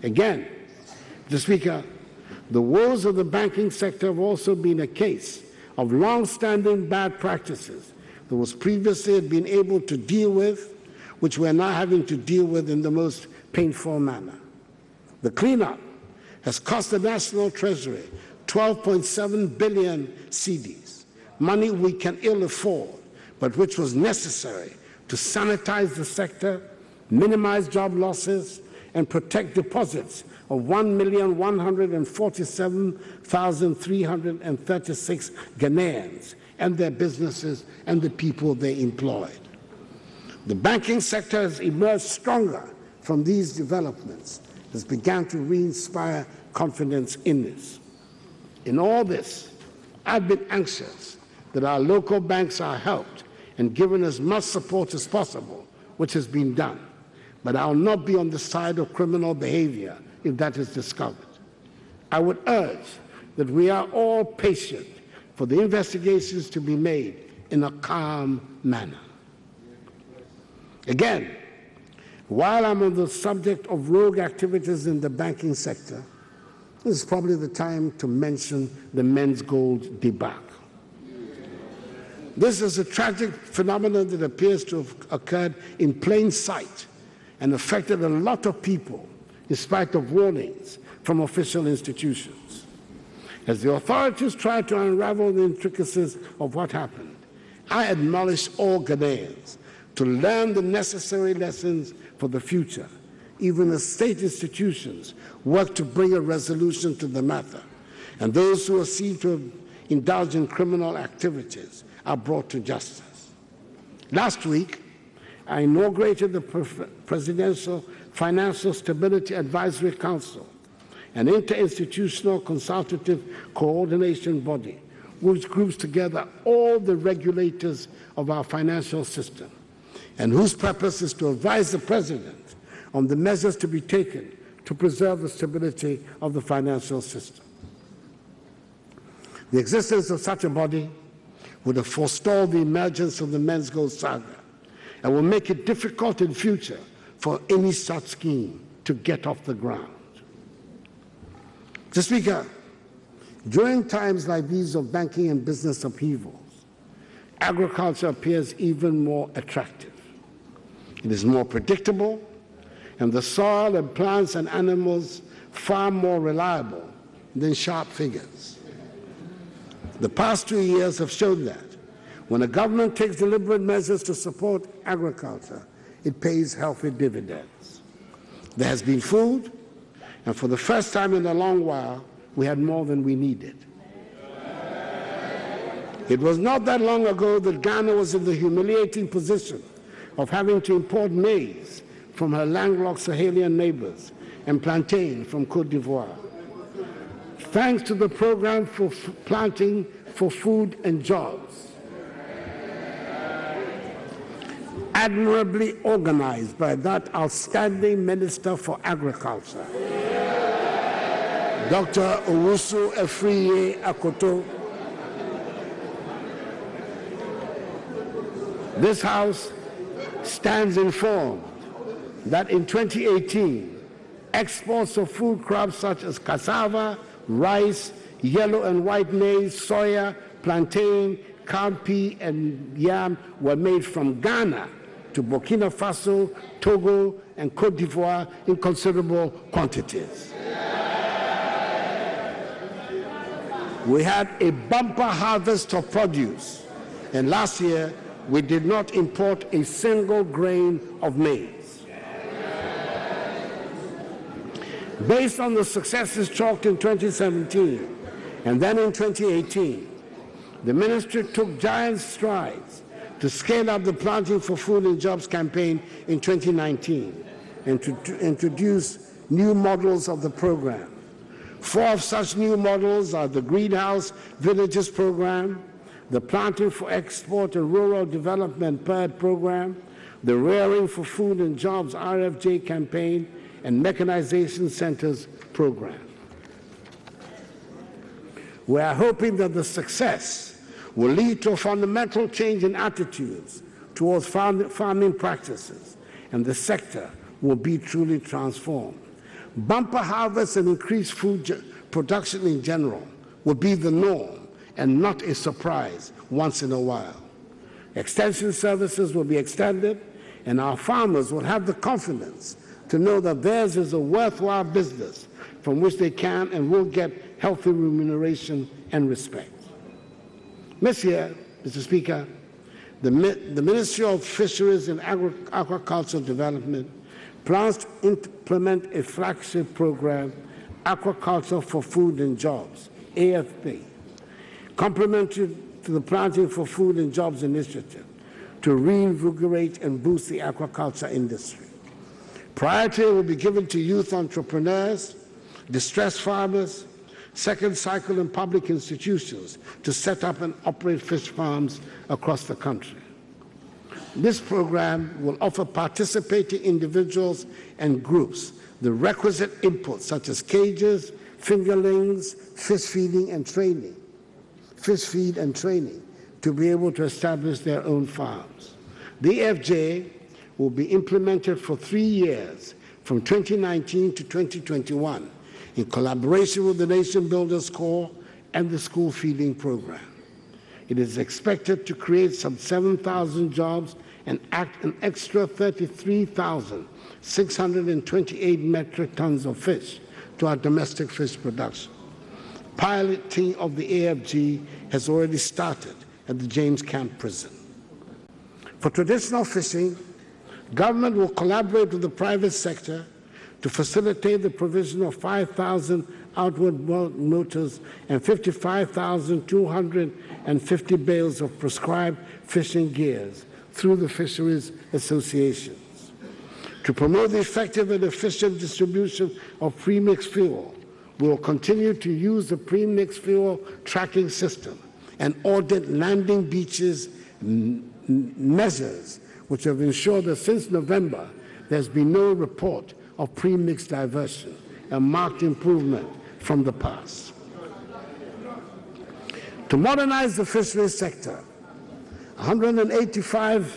Again, Mr. Speaker, the woes of the banking sector have also been a case of long-standing bad practices that was previously had been able to deal with, which we're now having to deal with in the most painful manner. The cleanup has cost the National Treasury 12.7 billion Cedis, money we can ill afford, but which was necessary to sanitize the sector, minimize job losses, and protect deposits of 1,147,336 Ghanaians and their businesses and the people they employed. The banking sector has emerged stronger from these developments, has begun to re-inspire confidence in this. In all this, I've been anxious that our local banks are helped and given as much support as possible, which has been done. But I will not be on the side of criminal behavior if that is discovered. I would urge that we are all patient for the investigations to be made in a calm manner. Again, while I'm on the subject of rogue activities in the banking sector, this is probably the time to mention the men's gold debacle. This is a tragic phenomenon that appears to have occurred in plain sight and affected a lot of people in spite of warnings from official institutions. As the authorities try to unravel the intricacies of what happened, I admonish all Ghanaians to learn the necessary lessons for the future, even as state institutions work to bring a resolution to the matter, and those who are seen to have indulged in criminal activities are brought to justice. Last week, I inaugurated the Presidential Financial Stability Advisory Council, an interinstitutional consultative coordination body which groups together all the regulators of our financial system and whose purpose is to advise the President on the measures to be taken to preserve the stability of the financial system. The existence of such a body would have forestalled the emergence of the men's gold saga and will make it difficult in future for any such scheme to get off the ground. Mr. Speaker, during times like these of banking and business upheavals, agriculture appears even more attractive. It is more predictable, and the soil and plants and animals far more reliable than sharp figures. The past 2 years have shown that when a government takes deliberate measures to support agriculture, it pays healthy dividends. There has been food, and for the first time in a long while, we had more than we needed. It was not that long ago that Ghana was in the humiliating position of having to import maize from her landlocked Sahelian neighbors and plantain from Côte d'Ivoire. Thanks to the program for planting for food and jobs, admirably organized by that outstanding Minister for Agriculture, Dr. Owusu Efriye Akoto, this House stands informed that in 2018, exports of food crops such as cassava, rice, yellow and white maize, soya, plantain, cowpea, and yam were made from Ghana to Burkina Faso, Togo, and Côte d'Ivoire in considerable quantities. We had a bumper harvest of produce, and last year we did not import a single grain of maize. Based on the successes chalked in 2017 and then in 2018, the ministry took giant strides to scale up the Planting for Food and Jobs campaign in 2019 and to introduce new models of the program. 4 of such new models are the Greenhouse Villages program, the Planting for Export and Rural Development PERD program, the Rearing for Food and Jobs RFJ campaign, and Mechanization Centers program. We are hoping that the success will lead to a fundamental change in attitudes towards farming practices, and the sector will be truly transformed. Bumper harvests and increased food production in general will be the norm and not a surprise once in a while. Extension services will be extended, and our farmers will have the confidence to know that theirs is a worthwhile business from which they can and will get healthy remuneration and respect. Mr. Speaker, the Ministry of Fisheries and Aquaculture Development plans to implement a flagship program, Aquaculture for Food and Jobs, AFP, complementary to the Planting for Food and Jobs initiative to reinvigorate and boost the aquaculture industry. Priority will be given to youth entrepreneurs, distressed farmers, second cycle in public institutions to set up and operate fish farms across the country. This program will offer participating individuals and groups the requisite inputs such as cages, fingerlings, fish feed and training to be able to establish their own farms. The EFJ will be implemented for 3 years from 2019 to 2021 in collaboration with the Nation Builders Corps and the school feeding program. It is expected to create some 7,000 jobs and act an extra 33,628 metric tons of fish to our domestic fish production. Piloting of the AFG has already started at the James Camp prison. For traditional fishing, government will collaborate with the private sector to facilitate the provision of 5,000 outward motors and 55,250 bales of prescribed fishing gears through the Fisheries associations. To promote the effective and efficient distribution of premixed fuel, we will continue to use the premixed fuel tracking system and audit landing beaches measures, which have ensured that since November, there's been no report of premixed diversion, a marked improvement from the past. To modernize the fisheries sector, $185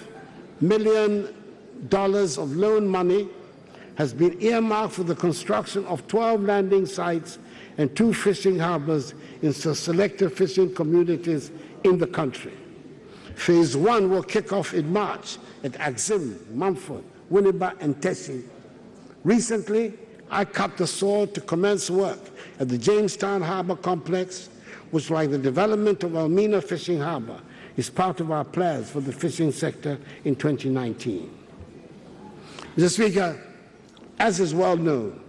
million of loan money has been earmarked for the construction of 12 landing sites and 2 fishing harbors in selected fishing communities in the country. Phase 1 will kick off in March at Axim, Mumford, Winneba, and Tessie. Recently, I cut the saw to commence work at the Jamestown Harbor Complex, which, like the development of Almina Fishing Harbor, is part of our plans for the fishing sector in 2019. Mr. Speaker, as is well known,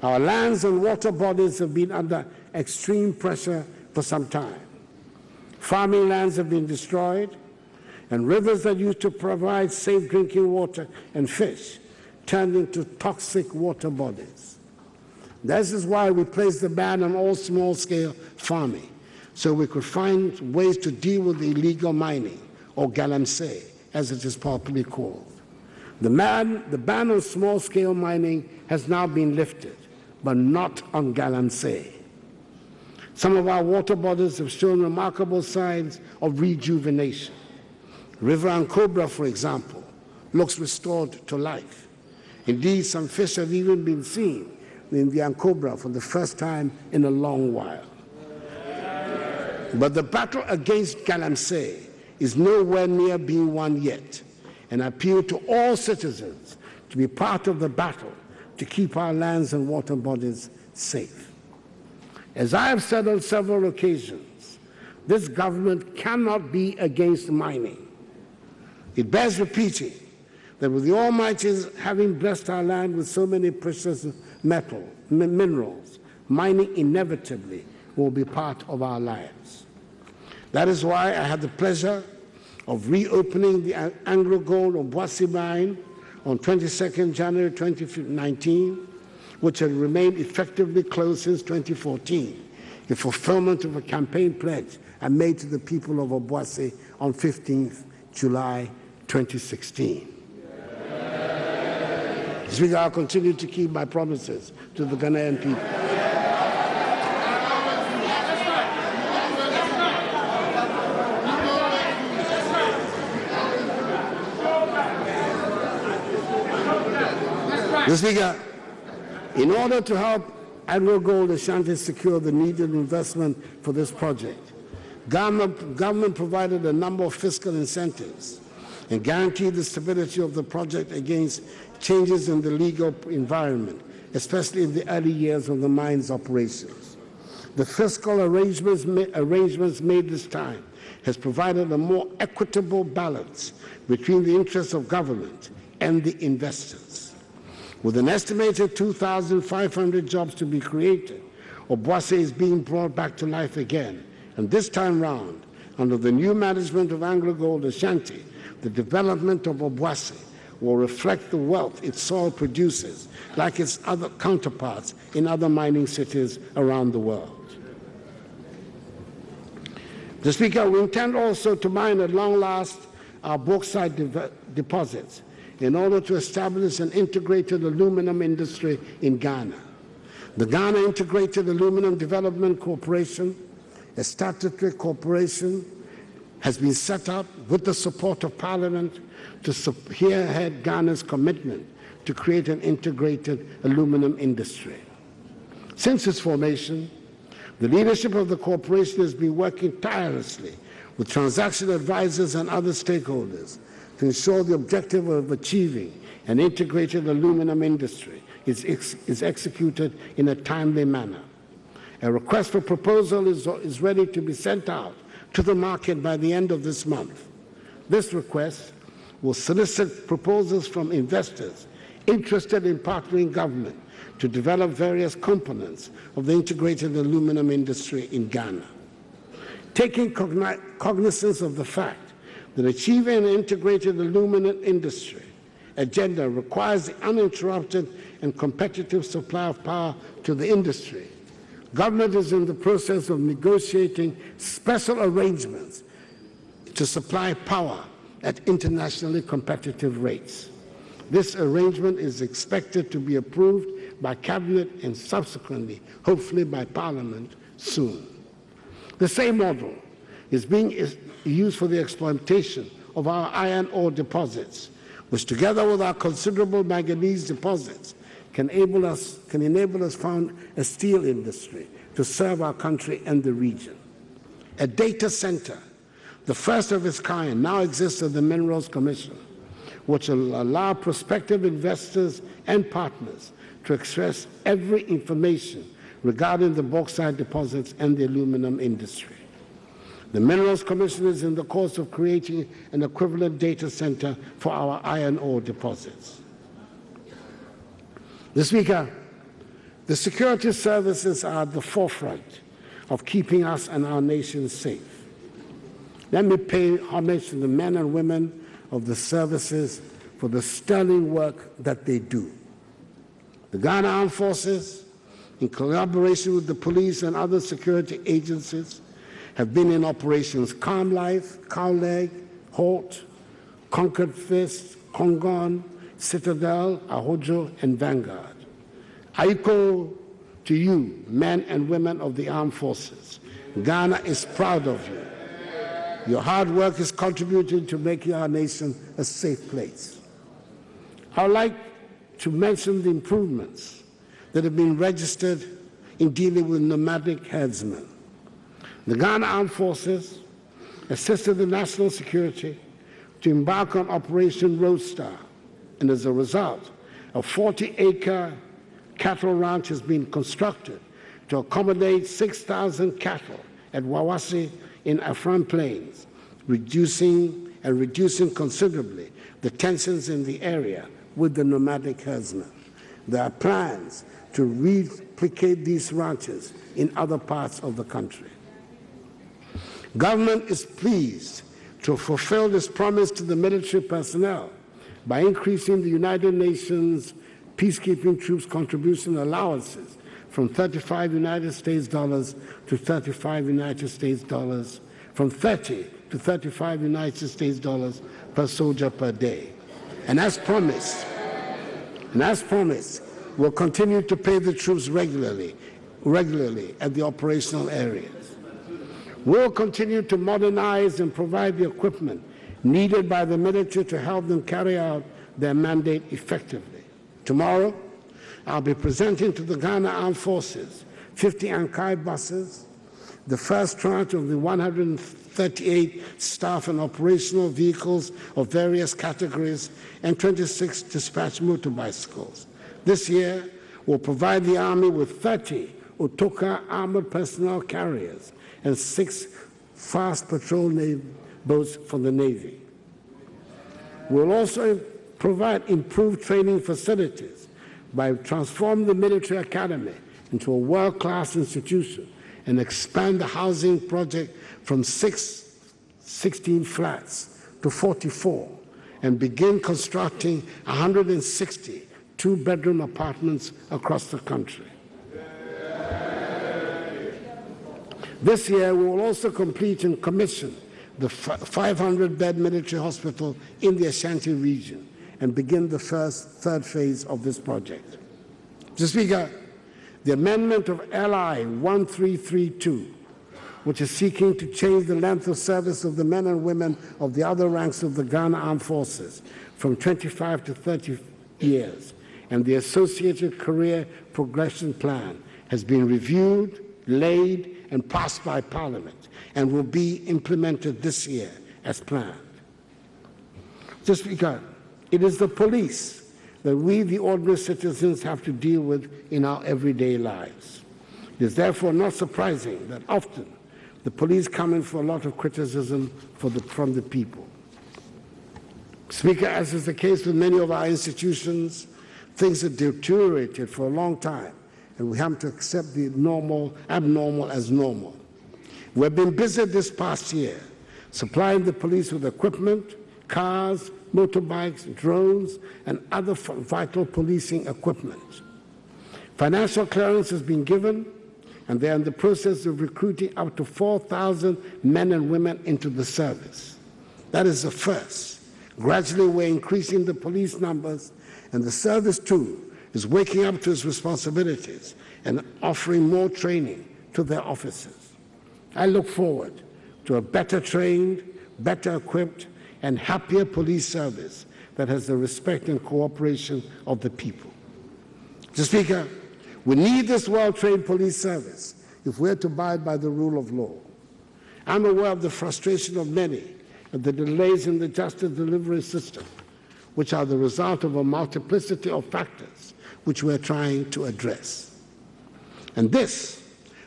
our lands and water bodies have been under extreme pressure for some time. Farming lands have been destroyed, and rivers that used to provide safe drinking water and fish turned into toxic water bodies. This is why we placed the ban on all small-scale farming, so we could find ways to deal with the illegal mining, or galamsey, as it is popularly called. The ban on small-scale mining has now been lifted, but not on galamsey. Some of our water bodies have shown remarkable signs of rejuvenation. River Ancobra, for example, looks restored to life. Indeed, some fish have even been seen in the Ancobra for the first time in a long while. But the battle against galamsey is nowhere near being won yet, and I appeal to all citizens to be part of the battle to keep our lands and water bodies safe. As I have said on several occasions, this government cannot be against mining. It bears repeating that with the Almighty having blessed our land with so many precious minerals, mining inevitably will be part of our lives. That is why I had the pleasure of reopening the Anglo-Gold Obuasi mine on 22nd January 2019, which had remained effectively closed since 2014, in fulfillment of a campaign pledge I made to the people of Obuasi on 15th July 2016. Speaker, I'll continue to keep my promises to the Ghanaian people. Mr. Speaker, in order to help AngloGold Ashanti secure the needed investment for this project, government provided a number of fiscal incentives and guaranteed the stability of the project against changes in the legal environment, especially in the early years of the mine's operations. The fiscal arrangements made this time has provided a more equitable balance between the interests of government and the investors. With an estimated 2,500 jobs to be created, Obuasi is being brought back to life again, and this time round, under the new management of AngloGold Ashanti, the development of Obuasi will reflect the wealth its soil produces, like its other counterparts in other mining cities around the world. Mr. Speaker, we intend also to mine at long last our bauxite deposits in order to establish an integrated aluminum industry in Ghana. The Ghana Integrated Aluminum Development Corporation, a statutory corporation, has been set up with the support of Parliament to spearhead Ghana's commitment to create an integrated aluminum industry. Since its formation, the leadership of the corporation has been working tirelessly with transaction advisors and other stakeholders to ensure the objective of achieving an integrated aluminum industry is executed in a timely manner. A request for proposal is ready to be sent out to the market by the end of this month. This request will solicit proposals from investors interested in partnering government to develop various components of the integrated aluminum industry in Ghana. Taking cognizance of the fact that achieving an integrated aluminum industry agenda requires the uninterrupted and competitive supply of power to the industry, government is in the process of negotiating special arrangements to supply power at internationally competitive rates. This arrangement is expected to be approved by Cabinet and subsequently, hopefully by Parliament soon. The same model is being used for the exploitation of our iron ore deposits, which together with our considerable manganese deposits can enable us found a steel industry to serve our country and the region. A data center, the first of its kind, now exists at the Minerals Commission, which will allow prospective investors and partners to access every information regarding the bauxite deposits and the aluminum industry. The Minerals Commission is in the course of creating an equivalent data center for our iron ore deposits. Mr. Speaker, the security services are at the forefront of keeping us and our nation safe. Let me pay homage to the men and women of the services for the sterling work that they do. The Ghana Armed Forces, in collaboration with the police and other security agencies, have been in operations Calm Life, Cowleg, Halt, Concord Fist, Kangen, Citadel, Hojo, and Vanguard. Ichael, to you, men and women of the armed forces, Ghana is proud of you. Your hard work is contributing to making our nation a safe place. I would like to mention the improvements that have been registered in dealing with nomadic herdsmen. The Ghana Armed Forces assisted the national security to embark on Operation Roadstar, and as a result, a 40-acre cattle ranch has been constructed to accommodate 6,000 cattle at Wawasi in Afram Plains, reducing considerably the tensions in the area with the nomadic herdsmen. There are plans to replicate these ranches in other parts of the country. Government is pleased to fulfill this promise to the military personnel by increasing the United Nations peacekeeping troops contribution allowances from 35 United States dollars to 35 United States dollars, from 30 to 35 United States dollars per soldier per day. And as promised, we'll continue to pay the troops regularly at the operational areas. We'll continue to modernize and provide the equipment needed by the military to help them carry out their mandate effectively. Tomorrow, I'll be presenting to the Ghana Armed Forces 50 Ankai buses, the first tranche of the 138 staff and operational vehicles of various categories, and 26 dispatch motorbicycles. This year, we'll provide the Army with 30 Otoka armored personnel carriers and 6 fast patrol boats for the Navy. We'll also provide improved training facilities by transforming the military academy into a world-class institution and expand the housing project from 16 flats to 44 and begin constructing 160 two-bedroom apartments across the country. This year, we will also complete and commission the 500-bed military hospital in the Ashanti region and begin the third phase of this project. Mr. Speaker, the amendment of LI 1332, which is seeking to change the length of service of the men and women of the other ranks of the Ghana Armed Forces from 25 to 30 years, and the associated career progression plan has been reviewed, laid, and passed by Parliament, and will be implemented this year as planned. Mr. Speaker, it is the police that we, the ordinary citizens, have to deal with in our everyday lives. It is therefore not surprising that often the police come in for a lot of criticism from the people. Speaker, as is the case with many of our institutions, things have deteriorated for a long time, and we have to accept the abnormal as normal. We've been busy this past year supplying the police with equipment, cars, motorbikes, drones, and other vital policing equipment. Financial clearance has been given, and they are in the process of recruiting up to 4,000 men and women into the service. That is the first. Gradually, we're increasing the police numbers, and the service, too, is waking up to its responsibilities and offering more training to their officers. I look forward to a better trained, better equipped, and happier police service that has the respect and cooperation of the people. Mr. Speaker, we need this well-trained police service if we're to abide by the rule of law. I'm aware of the frustration of many at the delays in the justice delivery system, which are the result of a multiplicity of factors which we're trying to address. And this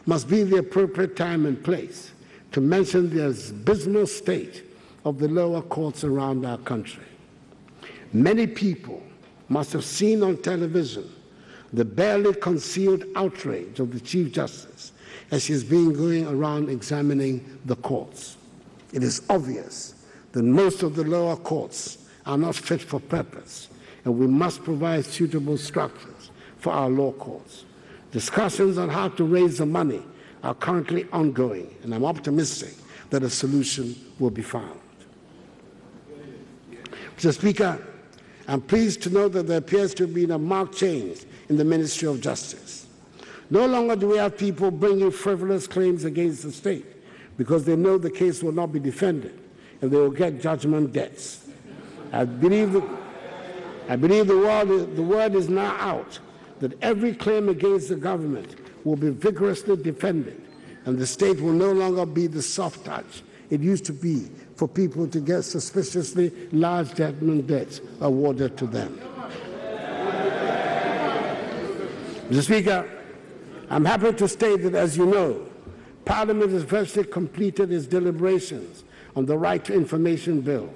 must be the appropriate time and place to mention the abysmal state of the lower courts around our country. Many people must have seen on television the barely concealed outrage of the Chief Justice as she's been going around examining the courts. It is obvious that most of the lower courts are not fit for purpose, and we must provide suitable structures for our law courts. Discussions on how to raise the money are currently ongoing, and I'm optimistic that a solution will be found. Mr. Speaker, I'm pleased to note that there appears to have been a marked change in the Ministry of Justice. No longer do we have people bringing frivolous claims against the state because they know the case will not be defended and they will get judgment debts. I believe the word is now out that every claim against the government will be vigorously defended, and the state will no longer be the soft touch it used to be for people to get suspiciously large judgment debts awarded to them. Mr. Speaker, I'm happy to state that, as you know, Parliament has virtually completed its deliberations on the Right to Information Bill,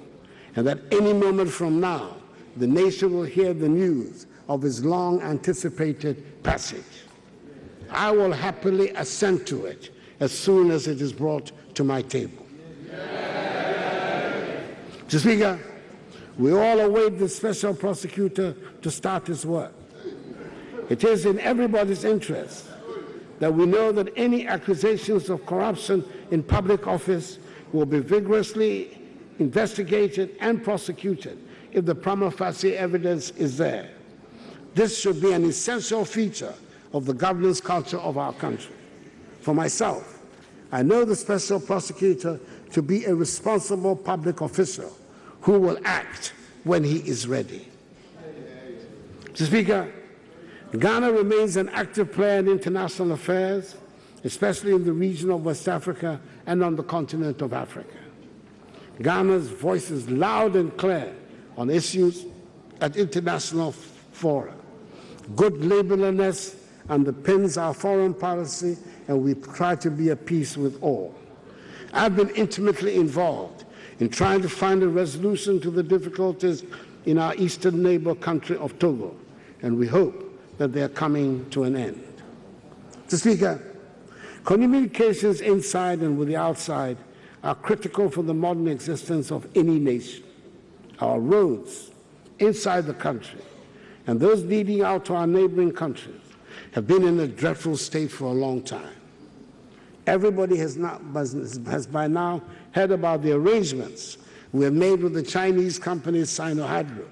and that any moment from now, the nation will hear the news of its long-anticipated passage. I will happily assent to it as soon as it is brought to my table. Mr. Speaker, we all await the special prosecutor to start his work. It is in everybody's interest that we know that any accusations of corruption in public office will be vigorously investigated and prosecuted if the prima facie evidence is there. This should be an essential feature of the governance culture of our country. For myself, I know the special prosecutor to be a responsible public official who will act when he is ready. Mr. Speaker, Ghana remains an active player in international affairs, especially in the region of West Africa and on the continent of Africa. Ghana's voice is loud and clear on issues at international fora. Good neighborliness underpins our foreign policy, and we try to be at peace with all. I've been intimately involved in trying to find a resolution to the difficulties in our eastern neighbor country of Togo, and we hope that they are coming to an end. Mr. Speaker, communications inside and with the outside are critical for the modern existence of any nation. Our roads inside the country and those leading out to our neighboring countries have been in a dreadful state for a long time. Everybody has by now heard about the arrangements we have made with the Chinese company Sino-Hydro,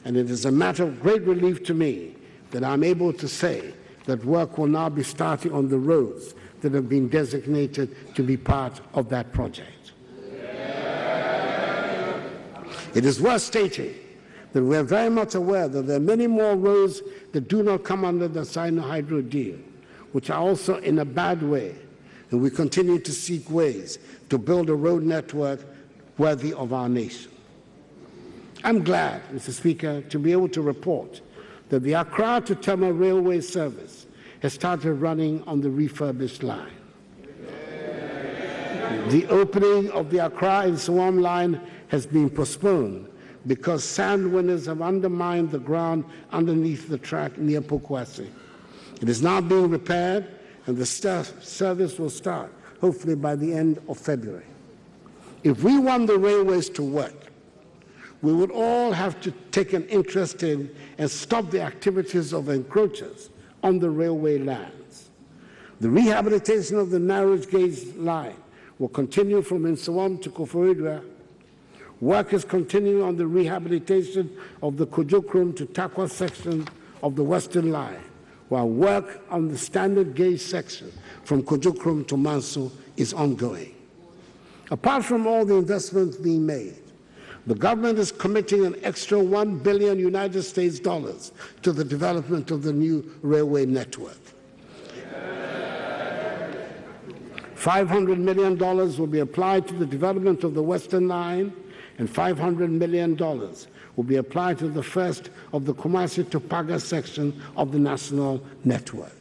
and it is a matter of great relief to me that I'm able to say that work will now be starting on the roads that have been designated to be part of that project. It is worth stating that we are very much aware that there are many more roads that do not come under the Sino-Hydro deal, which are also in a bad way, and we continue to seek ways to build a road network worthy of our nation. I'm glad, Mr. Speaker, to be able to report that the Accra to Tema railway service has started running on the refurbished line. The opening of the Accra and Swam line has been postponed because sand winners have undermined the ground underneath the track near Pokwasi. It is now being repaired, and the service will start, hopefully by the end of February. If we want the railways to work, we would all have to take an interest in and stop the activities of encroachers on the railway lands. The rehabilitation of the narrow gauge line will continue from Nsawam to Koforidua. Work is continuing on the rehabilitation of the Kujokrom to Takwa section of the Western Line, while work on the standard gauge section from Kujokrom to Manso is ongoing. Apart from all the investments being made, the government is committing an extra $1 billion United States dollars to the development of the new railway network. $500 million will be applied to the development of the Western Line, and $500 million will be applied to the first of the Kumasi to Paga section of the national network.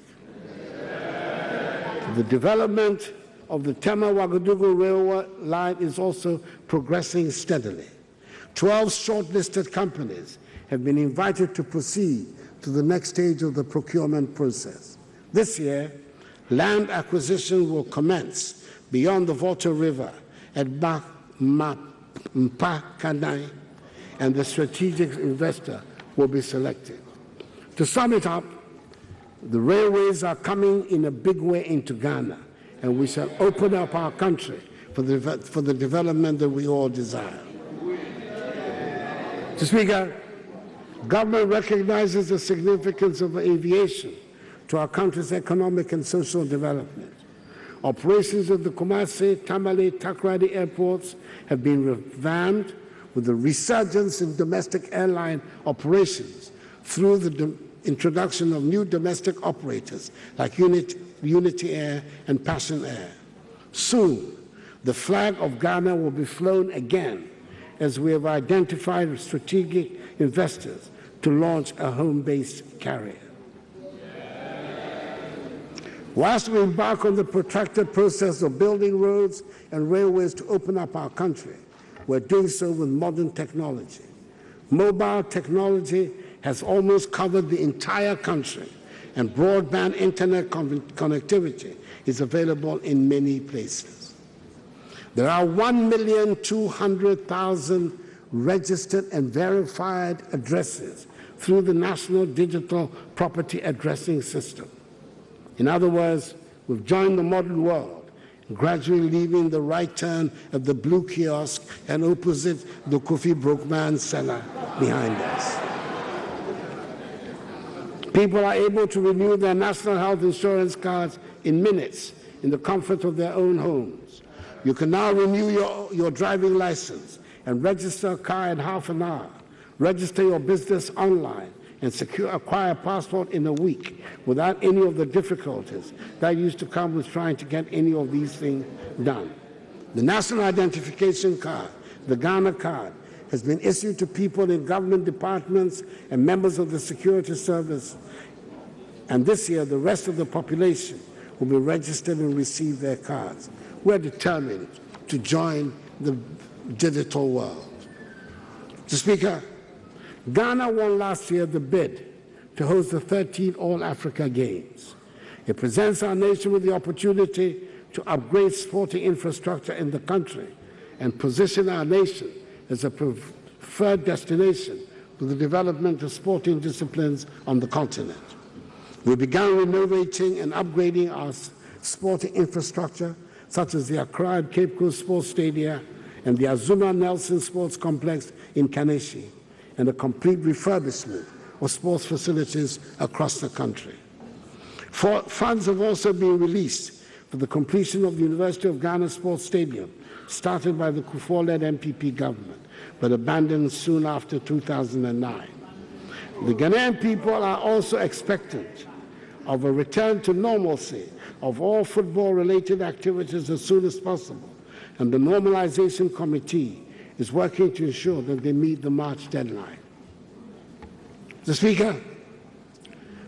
The development of the Tema-Ouagadougou railway line is also progressing steadily. 12 shortlisted companies have been invited to proceed to the next stage of the procurement process. This year, land acquisition will commence beyond the Volta River at Mpakanai, and the strategic investor will be selected. To sum it up, the railways are coming in a big way into Ghana, and we shall open up our country for the development that we all desire. Mr. Speaker, government recognizes the significance of aviation to our country's economic and social development. Operations at the Kumasi, Tamale, Takoradi airports have been revamped with a resurgence in domestic airline operations through the introduction of new domestic operators like Unity Air and Passion Air. Soon, the flag of Ghana will be flown again as we have identified strategic investors to launch a home-based carrier. Whilst we embark on the protracted process of building roads and railways to open up our country, we're doing so with modern technology. Mobile technology has almost covered the entire country, and broadband internet connectivity is available in many places. There are 1,200,000 registered and verified addresses through the National Digital Property Addressing System. In other words, we've joined the modern world, gradually leaving the right turn at the blue kiosk and opposite the Kofi Brookman cellar behind us. People are able to renew their national health insurance cards in minutes in the comfort of their own homes. You can now renew your driving license and register a car in half an hour, register your business online, and acquire a passport in a week without any of the difficulties that used to come with trying to get any of these things done. The National Identification Card, the Ghana Card, has been issued to people in government departments and members of the security service, and this year the rest of the population will be registered and receive their cards. We're determined to join the digital world. Mr. Speaker, Ghana won last year the bid to host the 13th All-Africa Games. It presents our nation with the opportunity to upgrade sporting infrastructure in the country and position our nation as a preferred destination for the development of sporting disciplines on the continent. We began renovating and upgrading our sporting infrastructure, such as the Accra and Cape Coast Sports Stadia and the Azuma Nelson Sports Complex in Kaneshie, and a complete refurbishment of sports facilities across the country. Funds have also been released for the completion of the University of Ghana Sports Stadium, started by the Kufuor-led MPP government, but abandoned soon after 2009. The Ghanaian people are also expectant of a return to normalcy of all football-related activities as soon as possible, and the Normalization Committee is working to ensure that they meet the March deadline. Mr. Speaker,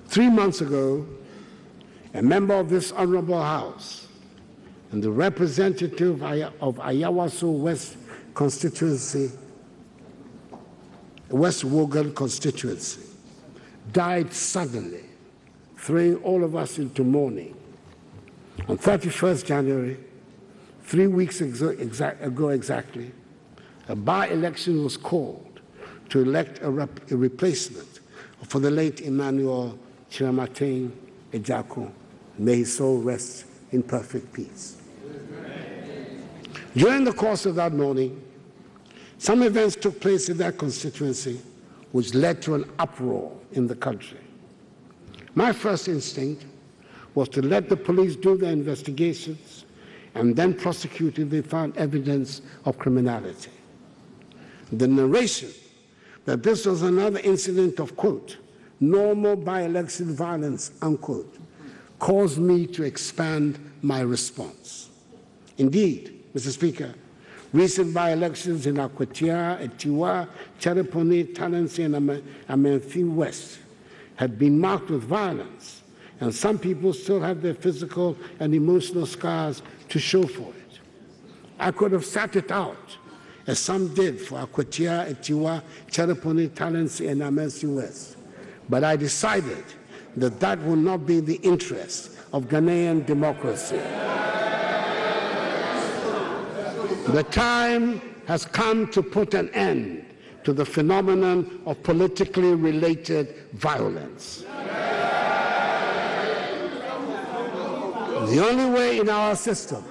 3 months ago, a member of this honorable House and the representative of Ayawaso West constituency, West Wogan constituency, died suddenly, throwing all of us into mourning. On 31st January, 3 weeks ago exactly, a by-election was called to elect a replacement for the late Emmanuel Chiramatin Ejaku. May his soul rest in perfect peace. During the course of that morning, some events took place in that constituency which led to an uproar in the country. My first instinct was to let the police do their investigations and then prosecute if they found evidence of criminality. The narration that this was another incident of, quote, normal by-election violence, unquote, caused me to expand my response. Indeed, Mr. Speaker, recent by-elections in Akwatia, Etiwa, Chereponi, Talensi, and Amenfi West had been marked with violence, and some people still have their physical and emotional scars to show for it. I could have sat it out, as some did for Akwatia, Etiwa, Chereponi, Talensi, and Amenfi West, but I decided that that will not be in the interest of Ghanaian democracy. The time has come to put an end to the phenomenon of politically related violence. The only way in our system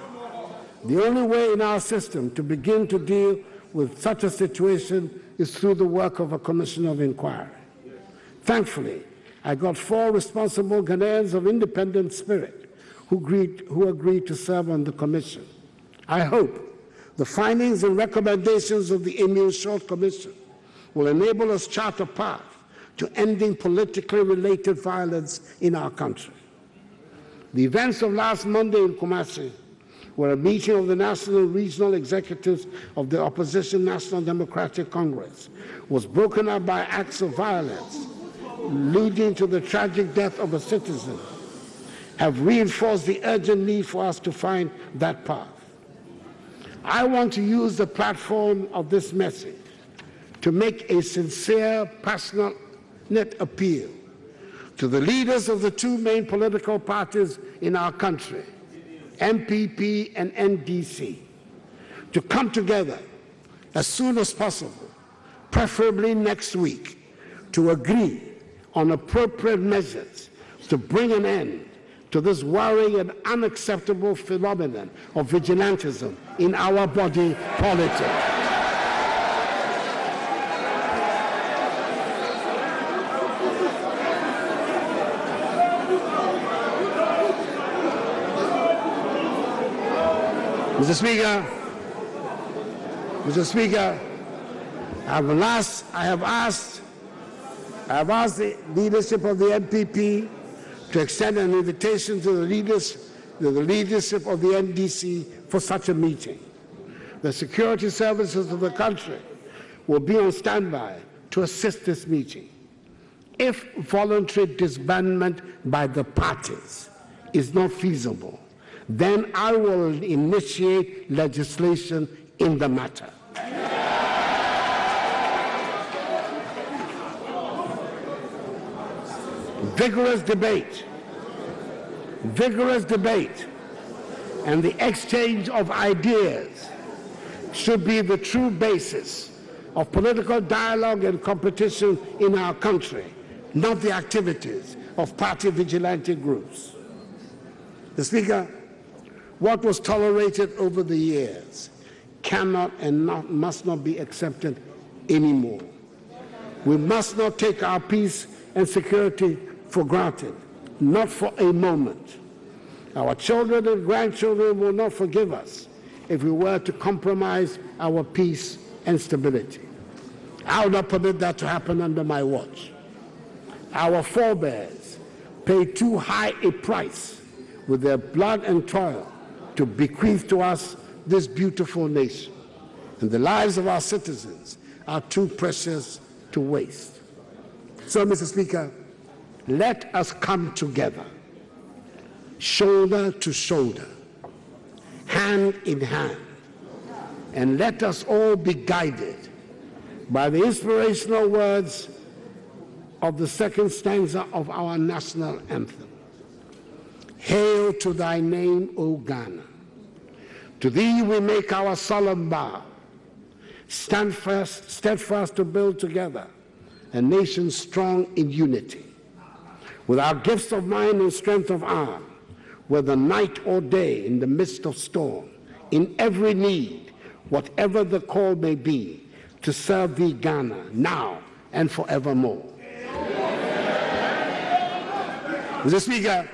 to begin to deal with such a situation is through the work of a commission of inquiry. Thankfully, I got 4 responsible Ghanaians of independent spirit who agreed to serve on the commission. I hope the findings and recommendations of the Emile Short Commission will enable us chart a path to ending politically related violence in our country. The events of last Monday in Kumasi, where a meeting of the national and regional executives of the opposition National Democratic Congress was broken up by acts of violence, leading to the tragic death of a citizen, have reinforced the urgent need for us to find that path. I want to use the platform of this message to make a sincere, passionate appeal to the leaders of the 2 main political parties in our country, MPP and NDC, to come together as soon as possible, preferably next week, to agree on appropriate measures to bring an end to this worrying and unacceptable phenomenon of vigilantism in our body politic. Mr. Speaker, I have asked the leadership of the MPP to extend an invitation to the leadership of the NDC for such a meeting. The security services of the country will be on standby to assist this meeting. If voluntary disbandment by the parties is not feasible, then I will initiate legislation in the matter. Vigorous debate, and the exchange of ideas should be the true basis of political dialogue and competition in our country, not the activities of party vigilante groups. Mr. Speaker, What was tolerated over the years cannot and must not be accepted anymore. We must not take our peace and security for granted, not for a moment. Our children and grandchildren will not forgive us if we were to compromise our peace and stability. I will not permit that to happen under my watch. Our forebears paid too high a price with their blood and toil to bequeath to us this beautiful nation, and the lives of our citizens are too precious to waste. So, Mr. Speaker, let us come together, shoulder to shoulder, hand in hand, and let us all be guided by the inspirational words of the second stanza of our national anthem. Hail to thy name, O Ghana. To thee we make our solemn bow. Stand fast, steadfast to build together a nation strong in unity. With our gifts of mind and strength of arm, whether night or day in the midst of storm, in every need, whatever the call may be, to serve thee, Ghana, now and forevermore. Mr. Speaker,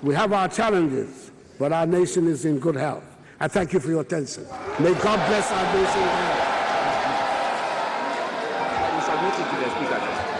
we have our challenges, but our nation is in good health. I thank you for your attention. May God bless our nation. We submit it to the Speaker.